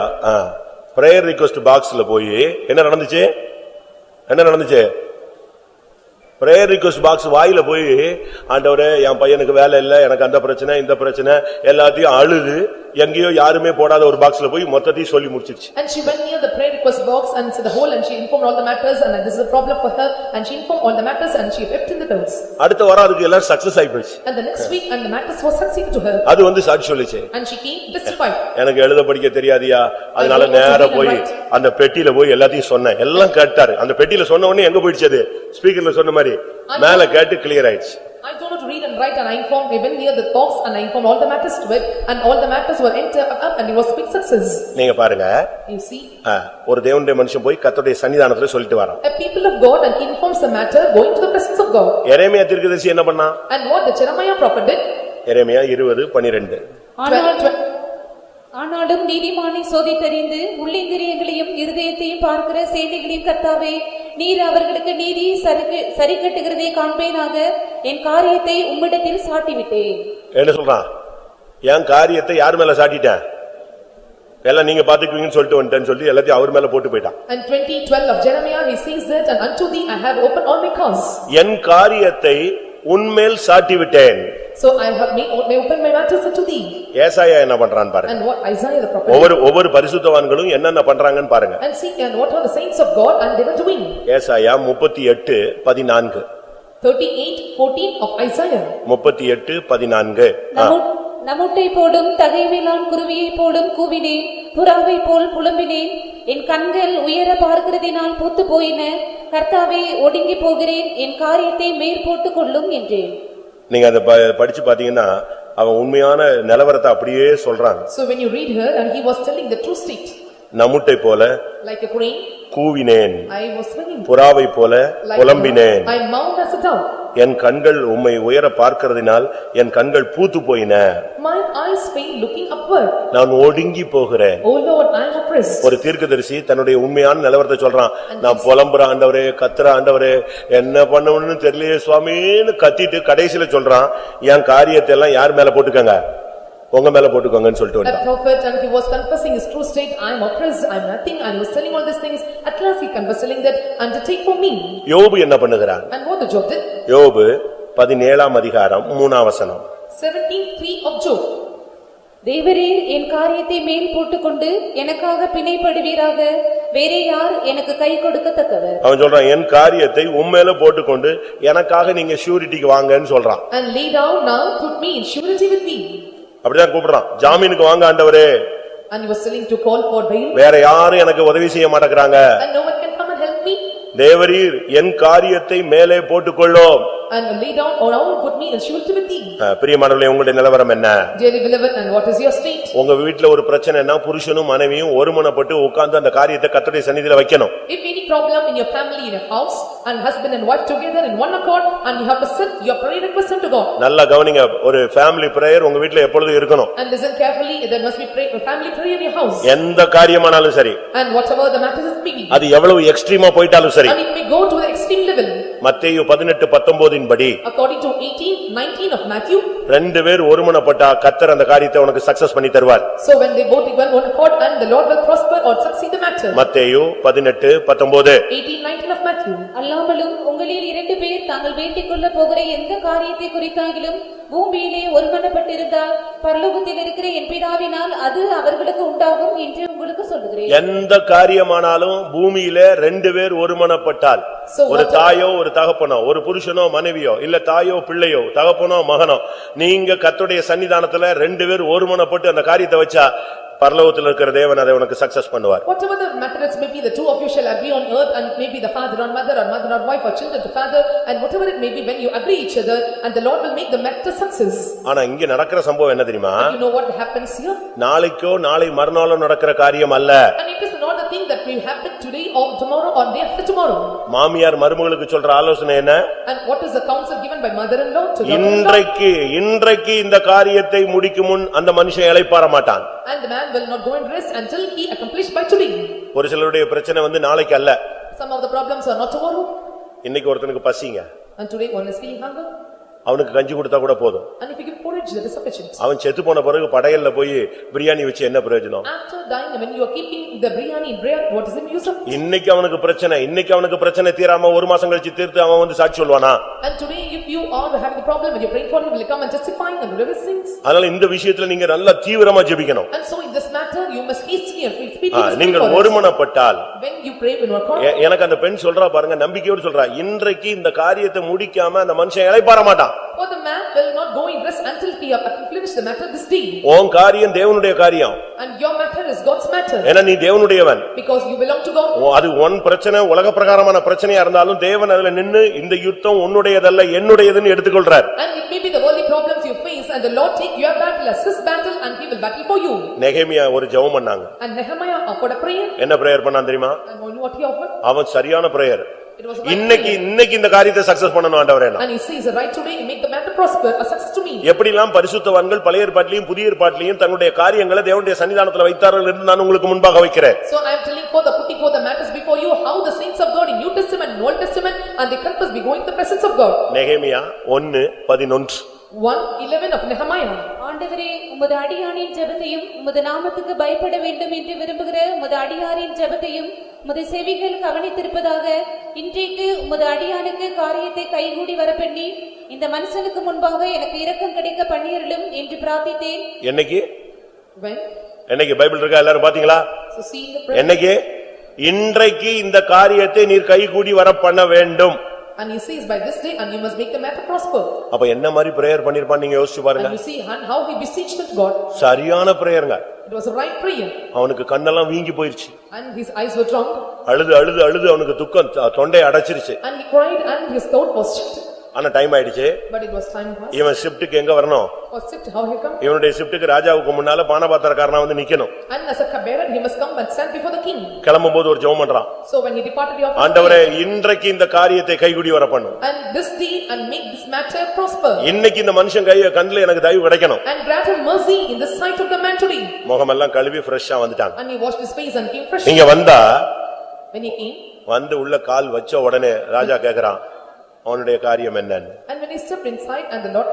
prayer request boxல போய் என்ன நடந்துச்சு? prayer request box வாயில போய் ஆண்டவரே என் பையனுக்கு வேலை இல்ல எனக்கு அந்த பிரச்சனை இந்த பிரச்சனை எல்லாத்தையும் அழுது எங்கேயோ யாருமே போடாத ஒரு பாக்ஸ்ல போய் மொத்தத்தையும் சொல்லி முடிச்சிருச்சு. And she went near the prayer request box and to the hole and she informed all the matters and this is a problem for her and she informed all the matters and she wept in the bills. அடுத்த வாரம் அதுக்கு எல்லாம் success ஆயி போச்சு. And the next week and the matters was succeeded to her. அது வந்து சாட்சி சொல்லுச்சு. And she came testified. எனக்கு எழுத படிக்க தெரியாதியா அதனால நேரா போய் அந்த பெட்டியில போய் எல்லாத்தையும் சொன்னேன். எல்லாம் கேட்டாரு. அந்த பெட்டியில சொன்ன உடனே எங்க போயிடுச்சு அது? ஸ்பீக்கர்ல சொன்ன மாதிரி மேல கேட்டு கிளியர் ஆயிடுச்சு. I don't know to read and write and I informed even near the box and I informed all the matters to it and all the matters were entered up and it was big success. நீங்க பாருங்க. You see. ஒரு தேவனுடைய மனுஷன் போய் கர்த்தருடைய சன்னிதானத்துல சொல்லிட்டு வரான். A people of God and informs the matter going to the presence of God. எரேமியா தீர்க்கதரிசி என்ன பண்ணா? And what the Jeremiah prophet did? எரேமியா 20:12. ஆனாலும் நீதிமானை சோதித்தறிந்து உள்ளிந்திரியங்களையும் இருதயத்தையும் பார்க்கிற சேனைகளின் கர்த்தாவே நீர் அவர்களுக்கு நீதியை சரிக்கட்டுகிறதை காண்பேனாக என் காரியத்தை உம்மிடத்தில் சாட்டிவிட்டேன். என்ன சொல்றான்? என் காரியத்தை யார் மேல சாட்டிட்டேன்? எல்லாம் நீங்க பாத்துக்குவீங்கன்னு சொல்லிட்டு வந்துட்டேன்னு சொல்லி எல்லாத்தையும் அவர் மேல போட்டு போயிட்டான். And 20:12 of Jeremiah he says that and unto thee I have opened all my cause. என் காரியத்தை உன்மேல் சாட்டி விட்டேன். So I have opened my matters unto thee. ஏசாயா என்ன பண்றான் பாருங்க. And what Isaiah the prophet. ஒவ்வொரு பரிசுத்தவான்களும் என்னென்ன பண்றாங்கன்னு பாருங்க. And see and what are the saints of God and they were doing. ஏசாயா 38:14. 38:14 of Isaiah. 38:14. நமுட்டை போடும் தகைவிலான் குருவியை போடும் கூவினேன் புறாவை போல் புலம்பினேன் என் கண்கள் உயர பார்க்கிறதினால் பூத்து போயின கர்த்தாவே ஒடுங்கி போகிறேன் என் காரியத்தை மேற்போட்டுக் கொள்ளும் என்றேன். நீங்க அதை படிச்சு பாத்தீங்கன்னா அவன் உண்மையான நிலவரத்தை அப்படியே சொல்றான். So when you read here and he was telling the true state. நமுட்டை போல Like a crane, கூவினேன், I was swimming. புறாவை போல புலம்பினேன். I mourned as a dove. என் கண்கள் உம்மை உயர பார்க்கிறதினால் என் கண்கள் பூத்து போயின. My eyes fail looking upward. நான் ஒடுங்கி போகிறேன். Oh Lord, I am oppressed. ஒரு தீர்க்கதரிசி தன்னுடைய உண்மையான நிலவரத்தை சொல்றான். நான் புலம்புற ஆண்டவரே, கத்துற ஆண்டவரே, என்ன பண்ணணும்னு தெரியலையே சுவாமின்னு கத்திட்டு கடைசில சொல்றான், என் காரியத்தை எல்லாம் யார் மேல போட்டுக்கங்க, உங்க மேல போட்டுக்கோங்கன்னு சொல்லிட்டு That வந்தான். prophet and he was confessing his true state. I am oppressed, I am nothing, and he was telling all these things. At last he was telling that, undertake for me. யோபு என்ன பண்ணுகிறான்? And what the Job did? யோபு 17ஆம் அதிகாரம் 3ஆம் வசனம். 17:3 of Job. தேவரீர் என் காரியத்தை மேல் போட்டுக்கொண்டு எனக்காக பிணைப்படுவீராக, வேறே யார் எனக்கு கை கொடுக்கத்தக்கவர்? அவன் சொல்றான், என் காரியத்தை உம்மேல போட்டுக்கொண்டு எனக்காக நீங்க ஷூரிட்டிக்கு வாங்கன்னு சொல்றான். And lay down now, put me in surety with me. அப்படிதான் கூப்பிடுறான், ஜாமீனுக்கு வாங்க ஆண்டவரே. And he was telling to call for bail. வேற யாரும் எனக்கு உதவி செய்ய மாட்டேங்கறாங்க. And no one can come and help me. தேவரீர் என் காரியத்தை மேலே போட்டுக்கொள்ளும். And lay down or now put me in surety with thee. பிரியமானவர்களே, உங்களுடைய நிலவரம் என்ன? Dearly beloved, and what is your state? உங்க வீட்ல ஒரு பிரச்சனைனா புருஷனும் மனைவியும் ஒருமனப்பட்டு உட்கார்ந்து அந்த காரியத்தை கர்த்தருடைய சந்நிதியில வைக்கணும். If any problem in your family, in your house, and husband and wife together in one accord, and you have to send your prayer request unto God. நல்லா கவனிங்க, ஒரு ஃபேமிலி பிரேயர் உங்க வீட்ல எப்பொழுதும் இருக்கணும். And listen carefully, there must be family prayer in your house. எந்த காரியமானாலும் சரி, And whatever the matter is speaking. அது எவ்வளவு எக்ஸ்ட்ரீமா போயிட்டாலும் சரி. And it may go to the extreme level. மத்தேயு 18:19 படி, According to 18:19 of Matthew. ரெண்டு பேர் ஒருமனப்பட்டா கர்த்தர் அந்த காரியத்தை உனக்கு சக்சஸ் பண்ணி தருவார். So when they both in one accord, and the Lord will prosper or succeed the matter. மத்தேயு 18:19. 18:19 of Matthew. அல்லாமலும் உங்களில் 2 பேர் தாங்கள் வேண்டிக் கொள்ள போகிற எந்த காரியத்தை குறித்தாகிலும் பூமியிலே ஒருமனப்பட்டிருந்தால் பரலோகத்தில் இருக்கிற என் பிதாவினால் அது அவர்களுக்கு உண்டாகும் என்று உங்களுக்கு சொல்லுகிறேன். எந்த காரியமானாலும் பூமியில ரெண்டு பேர் ஒருமனப்பட்டால், ஒரு தாயோ ஒரு தகப்பனோ, ஒரு புருஷனோ மனைவியோ, இல்ல தாயோ பிள்ளையோ, தகப்பனோ மகனோ, நீங்க கர்த்தருடைய சன்னிதானத்துல ரெண்டு பேர் ஒருமனப்பட்டு அந்த காரியத்தை வச்சா பரலோகத்தில் இருக்கிற தேவன் அதை உனக்கு சக்சஸ் பண்ணுவார். Whatever the matters may be, the two of you shall agree on earth, and maybe the father or mother or wife or children to father, and whatever it may be, when you agree each other, and the Lord will make the matter success. ஆனா இங்க நடக்கிற சம்பவம் என்ன தெரியுமா? You know what happens here? நாளைக்கோ நாளை மறுநாளோ நடக்கிற காரியம் அல்ல. And it is not the thing that will happen today or tomorrow or day after tomorrow. மாமியார் மருமகளுக்கு சொல்ற ஆலோசனை என்ன? And what is the counsel given by mother-in-law to இன்றைக்கு இந்த காரியத்தை முடிக்கும் முன் அந்த மனுஷன் இளைப்பாற மாட்டான். And the man will not go and rest until he accomplished by today. ஒரு சிலருடைய பிரச்சனை நாளைக்கு அல்ல. Some of the problems are not tomorrow. இன்னைக்கு ஒருத்தனுக்கு பசிங்க, And today one is feeling hunger. அவனுக்கு கஞ்சி கொடுத்தா கூட போதும். And if you give porridge, that is sufficient. அவன் செத்து போன பிறகு படையல்ல போய் பிரியாணி வச்சு என்ன பிரயோஜனம்? After dying, when you are keeping the biryani in bread, what is the use of it? இன்னைக்கு அவனுக்கு பிரச்சனை தீராம ஒரு மாசம் கழிச்சு தீர்த்து அவன் சாட்சி சொல்வானா? And today if you are having the problem and you are praying for him, will he come and justify and do everything? அதனால இந்த விஷயத்துல நீங்க நல்லா தீவிரமா ஜெபிக்கணும். And so in this matter, you must hastily and speedily. நீங்கள் ஒருமனப்பட்டால், when you pray in your court. எனக்கு அந்த பெண் சொல்றா பாருங்க, நம்பிக்கையோடு சொல்றா, இன்றைக்கு இந்த காரியத்தை முடிக்காம அந்த மனுஷன் இளைப்பாற மாட்டான். For the man will not go in rest until he have finished the matter this day. உன் காரியம் தேவனுடைய காரியம். And your matter is God's matter. ஏன்னா நீ தேவனுடையவன். Because you belong to God. அது உன் பிரச்சனை, உலக பிரகாரமான பிரச்சனையா இருந்தாலும் தேவன் அதுல நின்னு இந்த யுத்தம் உன்னுடையதல்ல என்னுடையதுன்னு எடுத்துக்கொள்றார். And it may be the worldly problems you face, and the Lord take your battle as his battle, and he will battle for you. நெகேமியா ஒரு ஜெபம் பண்ணாங்க. And Nehemiah offered a prayer. என்ன பிரேயர் பண்ணான் தெரியுமா? And what he offered? அவன் சரியான prayer. It was a right இன்னைக்கு இந்த காரியத்தை சக்சஸ் பண்ணனும் ஆண்டவரே. And he says, right today, make the matter prosper, a success to me. எப்படிலாம் பரிசுத்தவான்கள் பழைய ஏற்பாட்டிலும் புதிய ஏற்பாட்டிலும் தங்களுடைய காரியங்களை தேவனுடைய சன்னிதானத்துல வைத்தார்கள் என்று நான் உங்களுக்கு முன்பாக வைக்கிறேன். So I am telling putting for the matters before you, how the saints of God in New Testament and Old Testament, and they confess be going to the presence of God. நெகேமியா 1:11. 1:11 of Nehemiah. ஆண்டவரே, உமது அடியானின் ஜெபத்தையும் உமது நாமத்துக்கு பயப்பட வேண்டும் என்று விரும்புகிற உமது அடியாரின் ஜெபத்தையும் உமது செவிகள் கவனித்திருப்பதாக, இன்றைக்கு உமது அடியானுக்கு காரியத்தை கைகூடி வரப்பண்ணி இந்த மனுஷனுக்கு முன்பாக எனக்கு இரக்கம் கிடைக்க பண்ணியருளும் என்று பிரார்த்தித்தேன். என்னைக்கு பைபிள் இருக்கா எல்லாரும் பாத்தீங்களா? என்னைக்கு? இன்றைக்கு இந்த காரியத்தை நீர் கைகூடி வர பண்ண வேண்டும். And he says by this day, and you must make the matter prosper. அப்ப என்ன மாதிரி பிரேயர் பண்ணிருப்பான் நீங்க யோசிச்சு பாருங்க. And you see how he beseeched God. சரியான பிரேயர்ங்க. It was a right prayer. அவனுக்கு கண்ணெல்லாம் வீங்கி போயிருச்சு. And his eyes were drowned. அழுது அவனுக்கு துக்கம் தொண்டை அடைச்சிருச்சு. And he cried and his throat was shut. ஆனா டைம் ஆயிடுச்சு. But it was time passed. இவன் ஷிப்டுக்கு எங்க வரணும்? For shift, how he come? இவனுடைய ஷிப்டுக்கு ராஜாவுக்கு முன்னால பானபாத்திரக்காரனா வந்து நிக்கணும். And as a cupbearer, he must come and stand before the king. கிளம்பும்போது ஒரு ஜெபம் பண்றான். So when he departed, he offered ஆண்டவரே இன்றைக்கு இந்த காரியத்தை கைகூடி வர பண்ணு. and this deed and make this matter prosper. இன்னைக்கு இந்த மனுஷன் கண்ணுல எனக்கு தயவு கிடைக்கணும். And grant him mercy in the sight of the man today. முகமெல்லாம் கழுவி ஃப்ரெஷ்ஷா வந்துட்டாங்க. And he washed his face and came fresh. இங்க வந்தா When he came, வந்து உள்ள கால் வச்ச உடனே ராஜா கேக்குறான் அவனுடைய காரியம் என்னன்னு. and when he stepped inside and the Lord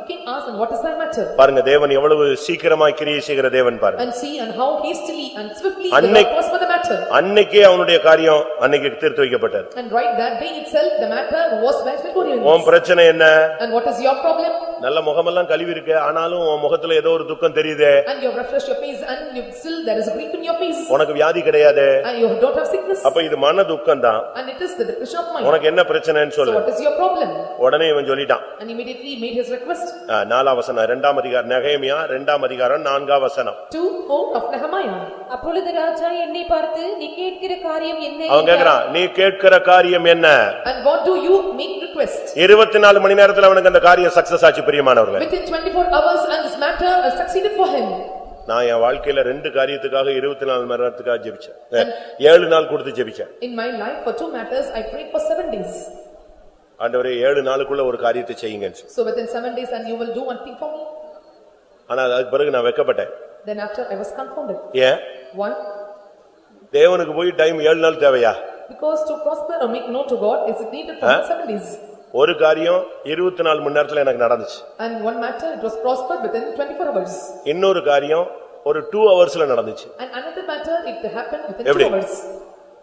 king asked, and what is thy matter? பாருங்க தேவன் எவ்வளவு சீக்கிரமாய் கிரியை செய்கிற தேவன் பாருங்க. And see and how hastily and swiftly the Lord prospered the matter. அன்னைக்கே அவனுடைய காரியம் அன்னைக்கு தீர்த்து வைக்கப்பட்டது. And right that day itself the matter was right before you. உன் பிரச்சனை என்ன? And what is your problem? நல்ல முகமெல்லாம் கழுவி இருக்கு ஆனாலும் உன் முகத்துல ஏதோ ஒரு துக்கம் தெரியுதே. And you have refreshed your face and you still there is a grief in your face. உனக்கு வியாதி கிடையாது. And you don't have sickness. அப்ப இது மன துக்கம் தான். And it is the depression of mind. உனக்கு என்ன பிரச்சனைன்னு So சொல்லு. what is your problem? உடனே இவன் சொல்லிட்டான். And immediately he made his request. 4ஆம் வசனம் 2ஆம் அதிகாரம் நெகேமியா 2ஆம் அதிகாரம் 4ஆம் வசனம். 2:4 of Nehemiah. அப்பொழுது ராஜா என்னை பார்த்து நீ கேட்கிற காரியம் என்ன? அவன் கேக்குறான் நீ கேட்கிற காரியம் என்ன? And what do you make request? 24 மணி நேரத்துல அவனுக்கு அந்த காரியம் சக்சஸ் ஆச்சு பிரியமானவர்களே. Within 24 hours and this matter succeeded for him. நான் என் வாழ்க்கையில 2 காரியத்துக்காக 24 மணி நேரத்துக்காக ஜெபிச்சேன். 7 நாள் கொடுத்து ஜெபிச்சேன். In my life for 2 matters I prayed for 7 days. ஆண்டவரே 7 நாளுக்குள்ள ஒரு காரியத்தை செய்யுங்கன்னு. So within 7 days and you will do one thing for me. ஆனா அதுக்கு பிறகு நான் வெட்கப்பட்டேன். Then after I was confounded. ஏன்? Why? தேவனுக்கு போய் டைம் 7 நாள் தேவையா? Because to prosper or make known to God is it needed for 7 days. ஒரு காரியம் 24 மணி நேரத்துல எனக்கு நடந்துச்சு. And one matter it was prospered within 24 hours. இன்னொரு காரியம் ஒரு 2 ஹவர்ஸ்ல நடந்துச்சு. And another matter it happened within எப்படி? 2 hours.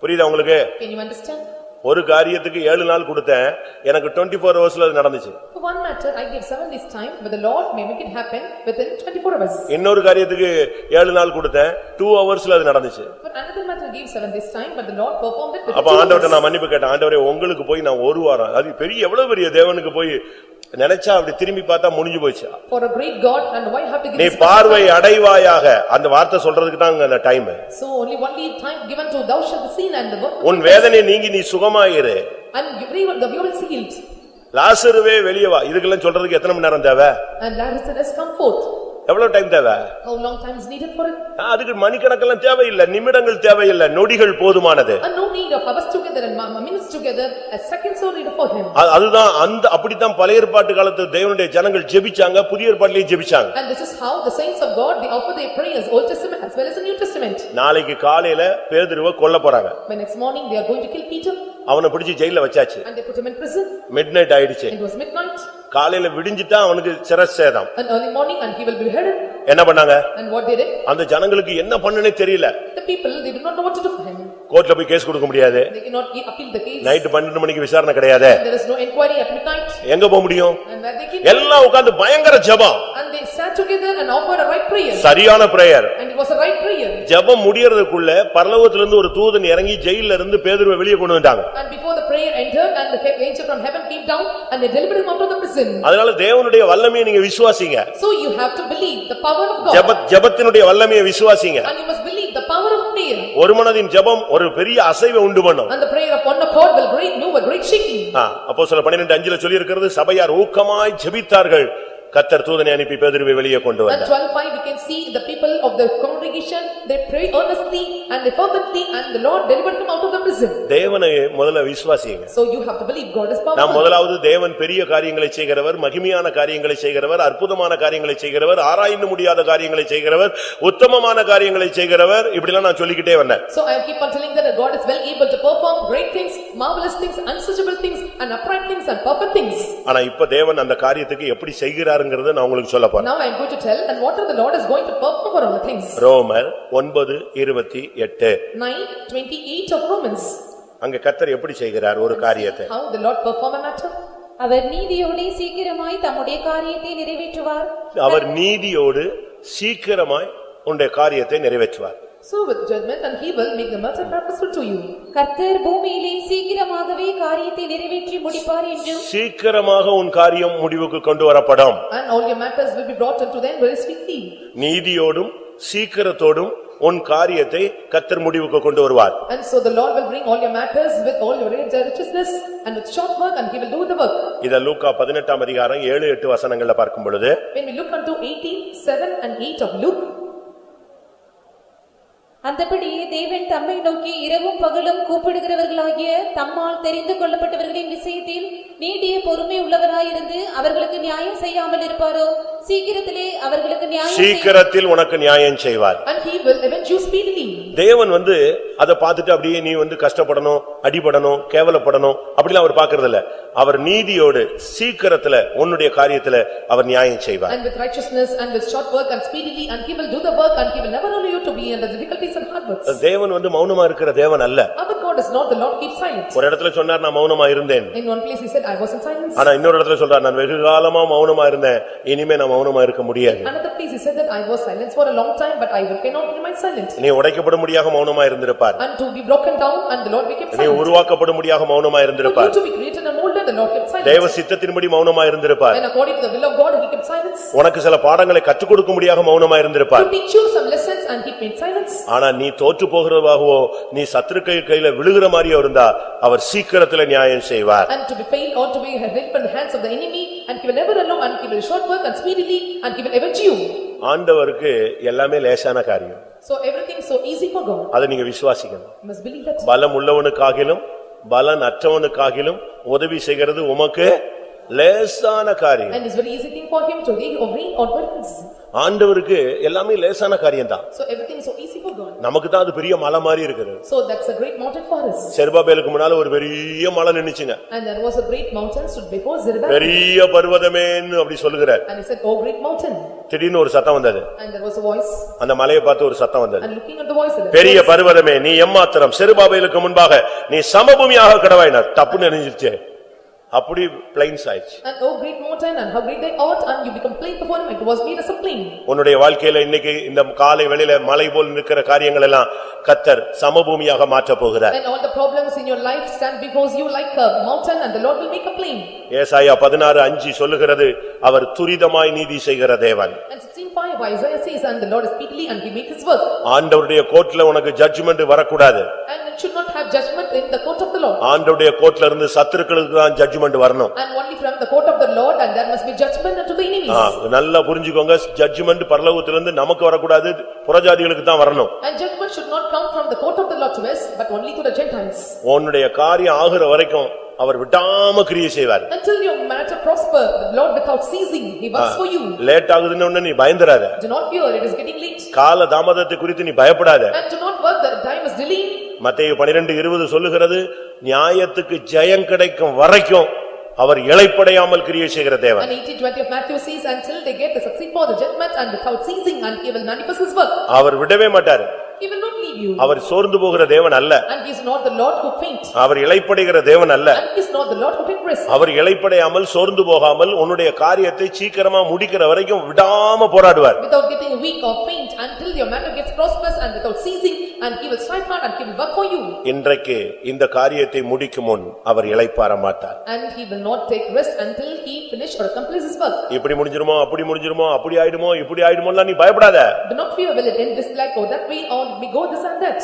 புரியுதா உங்களுக்கு? Can you understand? ஒரு காரியத்துக்கு 7 நாள் கொடுத்தேன் எனக்கு 24 ஹவர்ஸ்ல அது நடந்துச்சு. For one matter I gave 7 days time but the Lord may make it happen within 24 hours. இன்னொரு காரியத்துக்கு 7 நாள் கொடுத்தேன் 2 ஹவர்ஸ்ல அது நடந்துச்சு. For another matter I gave 7 days time but the Lord performed it within 2 அப்ப hours. ஆண்டவர்ட்ட நான் மன்னிப்பு கேட்டேன். ஆண்டவரே உங்களுக்கு போய் நான் ஒரு வாரம் அது பெரிய எவ்வளவு பெரிய தேவனுக்கு போய் நினைச்சா அப்படி திரும்பி பார்த்தா முடிஞ்சு போச்சு. For a great God and why have to give நீ this பார்வை அடைவாயாக அந்த வார்த்தை சொல்றதுக்கு தான் அந்த time. So only time given to thou shalt be seen and the work. உன் வேதனை நீங்கி நீ சுகமாயிரு. And you will see healed. லாசருவே வெளியே வா. இதுக்கெல்லாம் சொல்றதுக்கு எத்தனை மணி நேரம் தேவை? And Lazarus has come forth. எவ்வளவு டைம் தேவை? How long time is needed for it? அதுக்கு மணிக்கணக்கெல்லாம் தேவையில்லை, நிமிடங்கள் தேவையில்லை, நொடிகள் போதுமானது. And no need of hours together and minutes together, a seconds are needed for him. அதுதான் அந்த அப்படித்தான் பழைய ஏற்பாட்டு காலத்து தேவனுடைய ஜனங்கள் ஜெபிச்சாங்க, புதிய ஏற்பாட்டிலேயே ஜெபிச்சாங்க. And this is how the saints of God they offer their prayers Old Testament as well as the New Testament. நாளைக்கு காலையில பேதுருவை கொல்ல போறாங்க. By next morning they are going to kill Peter. அவனை பிடிச்சு ஜெயில வச்சாச்சு. And they put him in prison. Midnight ஆயிடுச்சு. It was midnight. காலையில விடிஞ்சிட்டா அவனுக்கு சிரச்சேதம். And early morning and he will be beheaded. என்ன பண்ணாங்க? And what they did? அந்த ஜனங்களுக்கு என்ன பண்ணனே தெரியல. The people they did not know what to do for him. கோர்ட்ல போய் கேஸ் கொடுக்க முடியாது. They cannot appeal the case. Night 12 மணிக்கு விசாரணை கிடையாது. There is no inquiry at midnight. எங்க போக முடியும்? And where they can எல்லாம் உட்கார்ந்து பயங்கர ஜெபம். and they sat together and offered a right prayer. சரியான prayer. And it was a right prayer. ஜெபம் முடியறதுக்குள்ள பரலோகத்துல இருந்து ஒரு தூதன் இறங்கி ஜெயில்ல இருந்து பேதுருவை வெளியே கொண்டு வந்தாங்க. And before the prayer entered and the angel from heaven came down and they delivered him out of the prison. அதனால தேவனுடைய வல்லமையை நீங்க விசுவாசிங்க. So you have to believe the power of God. ஜெபத்தினுடைய வல்லமையை விசுவாசிங்க. And you must believe the power of prayer. ஒரு மனதின் ஜெபம் ஒரு பெரிய அசைவை உண்டு பண்ணும். And the prayer of one accord will do a great shaking. அப்போஸ்தலர் 12:5 சொல்லி இருக்கிறது சபையார் ஊக்கமாய் ஜெபித்தார்கள். கர்த்தர் தூதனை அனுப்பி பேதுருவை வெளியே கொண்டு வந்தார். And 12:5 we can see the people of the congregation they pray earnestly and they fervently and the Lord delivered them out of the prison. தேவனை முதல்ல விசுவாசிங்க. So you have to believe God is powerful. நாம் முதலாவது தேவன் பெரிய காரியங்களை செய்கிறவர், மகிமையான காரியங்களை செய்கிறவர், அற்புதமான காரியங்களை செய்கிறவர், ஆராய்ந்து முடியாத காரியங்களை செய்கிறவர், உத்தமமான காரியங்களை செய்கிறவர், இப்படிலாம் நான் சொல்லிக்கிட்டே வந்தேன். So I keep on telling that God is well able to perform great things, marvelous things, unsearchable things and upright things and perfect things. ஆனா இப்ப தேவன் அந்த காரியத்துக்கு எப்படி செய்கிறார் நான் உங்களுக்கு சொல்ல போறேன். Now I am going to tell and what the Lord is going to perform for all the things. ரோமர் 9:28 9:28 of Romans. அங்க கர்த்தர் எப்படி செய்கிறார் ஒரு காரியத்தை? How the Lord perform a matter? அவர் நீதியோடு சீக்கிரமாய் தம்முடைய காரியத்தை நிறைவேற்றுவார். அவர் நீதியோடு சீக்கிரமாய் உன்னுடைய காரியத்தை நிறைவேற்றுவார். So with judgment and he will make the matter purposeful to you. கர்த்தர் பூமியிலே சீக்கிரமாகவே காரியத்தை நிறைவேற்றி முடிப்பார் என்றும் சீக்கிரமாக உன் காரியம் முடிவுக்கு கொண்டு வரப்படும். And all your matters will be brought unto them very swiftly. நீதியோடும் சீக்கிரத்தோடும் உன் காரியத்தை கர்த்தர் முடிவுக்கு கொண்டு வருவார். And so the Lord will bring all your matters with all your righteousness and with short work and he will do the work. இத லூக்கா 18ஆம் அதிகாரம் 7-8 வசனங்கள்ல பார்க்கும் பொழுது, When we look unto 18:7 and 8 of Luke, அந்தபடியே தேவன் தம்மை நோக்கி இரவும் பகலும் கூப்பிடுகிறவர்களாகிய தம்மால் தெரிந்து கொள்ளப்பட்டவர்களின் விஷயத்தில் நீடிய பொறுமை உள்ளவராயிருந்து அவர்களுக்கு நியாயம் செய்யாமல் இருப்பாரோ? சீக்கிரத்திலே அவர்களுக்கு சீக்கிரத்தில் உனக்கு நியாயம் செய்வார். and he will avenge you speedily. தேவன் அத பார்த்துட்டு அப்படியே நீ கஷ்டப்படணும், அடிபடணும், கேவலப்படணும் அப்படிலாம் அவர் பார்க்கிறது இல்ல. அவர் நீதியோடு சீக்கிரத்துல உன்னுடைய காரியத்துல அவர் நியாயம் செய்வார். And with righteousness and with short work and speedily, and he will do the work, and he will never allow you to be in the difficulties and hard works. தேவன் மௌனமா இருக்கிற தேவன் அல்ல. Our God is not the Lord keep silent. ஒரு இடத்துல சொன்னார் நான் மௌனமா இருந்தேன். In one place he said I was in silence. ஆனா இன்னொரு இடத்துல சொல்றார் நான் வெகு காலமா மௌனமா இருந்தேன், இனிமே நான் மௌனமா இருக்க முடியாது. Another place he said that I was silent for a long time, but I cannot remain silent. நீ உடைக்கப்படும்படியாக மௌனமா இருந்திருப்பார். And to be broken down, and the Lord became silent. நீ உருவாக்கப்படும்படியாக மௌனமா இருந்திருப்பார். To be created and molded, the Lord kept silent. தேவ சித்தத்தின்படி மௌனமா இருந்திருப்பார். And according to the will of God he kept silence. உனக்கு சில பாடங்களை கற்றுக் கொடுக்கும்படியாக மௌனமா இருந்திருப்பார். To teach you some lessons, and he made silence. ஆனா நீ தோற்று போகிறவாகவோ நீ சத்துருக்கள் கையில விழுகிற மாதிரியோ இருந்தா அவர் சீக்கிரத்துல நியாயம் செய்வார். And to be failed or to be held in the hands of the enemy, and he will never allow, and he will short work and speedily, and he will avenge you. ஆண்டவருக்கு எல்லாமே லேசான காரியம். So everything is so easy for God. அதை நீங்க விசுவாசிக்கணும். You must believe that. பலம் உள்ளவனுக்காகிலும் பலன் அற்றவனுக்காகிலும் உதவி செய்கிறது உமக்கு லேசான காரியம். And it's very easy thing for him to reign or reign or burdens. ஆண்டவருக்கு எல்லாமே லேசான காரியம் தான். So everything is so easy for God. நமக்கு தான் அது பெரிய மலை மாதிரி இருக்குது. So that's a great mountain for us. செருபாபேலுக்கு முன்னால ஒரு பெரிய மலை நின்னுச்சுங்க. And there was a great mountain stood before Zerubbabel. பெரிய பர்வதமேன்னு அப்படி சொல்லுகிறார். And he said, "Oh great mountain." திடீர்னு ஒரு சத்தம் வந்தது. And there was a voice. அந்த மலையை பார்த்து ஒரு சத்தம் வந்தது. And looking at the voice, பெரிய பர்வதமே நீ எம்மாத்திரம் செருபாபேலுக்கு முன்பாக நீ சமபூமியாக கடவாயினார். தப்புன்னு நினைச்சிருச்சே. அப்படி பிளைன்ஸ் ஆயிடுச்சு. And oh great mountain, and how great they ought, and you become plain before him, it was made as a plain. உன்னுடைய வாழ்க்கையில இன்னைக்கு இந்த காலை வெளியில மலை போல் நிற்கிற காரியங்கள் எல்லாம் கர்த்தர் சமபூமியாக மாற்றப் போகிறார். And all the problems in your life stand before you like a mountain, and the Lord will make a plain. ஏசாயா 16:5 சொல்லுகிறது அவர் துரிதமாய் நீதி செய்கிற தேவன். And 16:5 Isaiah says, and the Lord is speedily, and he makes his work. ஆண்டவருடைய கோர்ட்ல உனக்கு judgement வரக்கூடாது. And it should not have judgment in the court of the Lord. ஆண்டவருடைய கோர்ட்ல இருந்து சத்துருக்களுக்கு தான் ஜட்ஜ்மென்ட் வரணும். And only from the court of the Lord, and there must be judgment unto the enemies. நல்லா புரிஞ்சுக்கோங்க, ஜட்ஜ்மென்ட் பரலோகத்துல இருந்து நமக்கு வரக்கூடாது, புறஜாதிகளுக்கு தான் வரணும். And judgment should not come from the court of the Lord to us, but only to the Gentiles. உன்னுடைய காரியம் ஆகுற வரைக்கும் அவர் விடாம கிரியை செய்வார். Until your matter prosper, the Lord without ceasing, he works for you. Late ஆகுதுன்னு நீ பயந்துறாத. Do not fear, it is getting late. கால தாமதத்தை குறித்து நீ பயப்படாத. And do not work, the time is delayed. மத்தேயு 12:20 சொல்லுகிறது நியாயத்துக்கு ஜெயம் கிடைக்கும் வரைக்கும் அவர் இளைப்படையாமல் கிரியை செய்கிற தேவன். And 18:20 of Matthew says, until they get the succeed for the judgment, and without ceasing, and he will manifest his work. அவர் விடவே மாட்டார். He will not leave you. அவர் சோர்ந்து போகிற தேவன் அல்ல. And he is not the Lord who faint. அவர் இளைப்படைகிற தேவன் அல்ல. And he is not the Lord who take rest. அவர் இளைப்படையாமல் சோர்ந்து போகாமல் உன்னுடைய காரியத்தை சீக்கிரமா முடிக்கிற வரைக்கும் விடாம போராடுவார். Without getting weak or faint, until your matter gets prosperous, and without ceasing, and he will strive hard, and he will work for you. இன்றைக்கு இந்த காரியத்தை முடிக்கும் முன் அவர் இளைப்பாற மாட்டார். And he will not take rest until he finish or accomplish his work. இப்படி முடிஞ்சிருமோ அப்படி முடிஞ்சிருமோ அப்படி ஆயிடுமோ இப்படி ஆயிடுமோலாம் நீ பயப்படாத. Do not fear, will it end this like or that way, or we go this and that.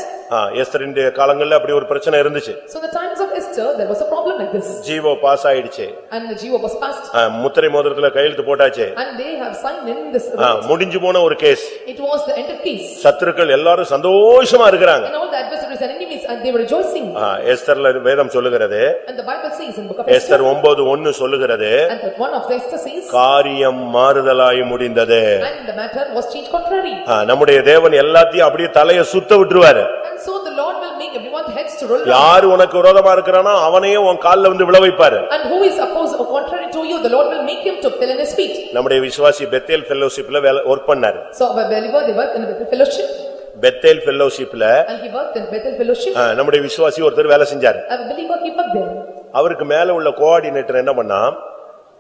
எஸ்தரின் காலங்கள்ல அப்படி ஒரு பிரச்சனை இருந்துச்சு. So the times of Esther, there was a problem like this. ஜீவோ பாஸ் ஆயிடுச்சு. And the Jew was passed. முத்திரை மோதிரத்துல கையெழுத்து போட்டாச்சு. And they have signed in this. முடிஞ்சு போன ஒரு case. It was the end of case. சத்துருக்கள் எல்லாரும் சந்தோஷமா இருக்காங்க. And all the adversaries and enemies, and they were rejoicing. எஸ்தர்ல வேதம் சொல்லுகிறது. And the Bible says in book of Esther. Esther 9:1 சொல்லுகிறது. And that one of the Esther says. காரியம் மாறுதலாய் முடிந்தது. And the matter was changed contrary. நம்முடைய தேவன் எல்லாத்தையும் அப்படியே தலையை சுத்த விட்டுருவாரு. And so the Lord will make everyone's heads to roll. யார் உனக்கு விரோதமா இருக்கறானோ அவனையே உன் கால்ல வந்து விழ வைப்பாரு. And who is opposed or contrary to you, the Lord will make him to fall in his feet. நம்முடைய விசுவாசி பெத்தேல் ஃபெல்லோஷிப்ல வர்க் பண்ணாரு. So a believer, they work in the Bethel fellowship. Bethel ஃபெல்லோஷிப்ல And he worked in Bethel fellowship. நம்முடைய விசுவாசி ஒருத்தர் வேலை செஞ்சாரு. A believer, he worked there. அவருக்கு மேல உள்ள கோஆர்டினேட்டர் என்ன பண்ணா?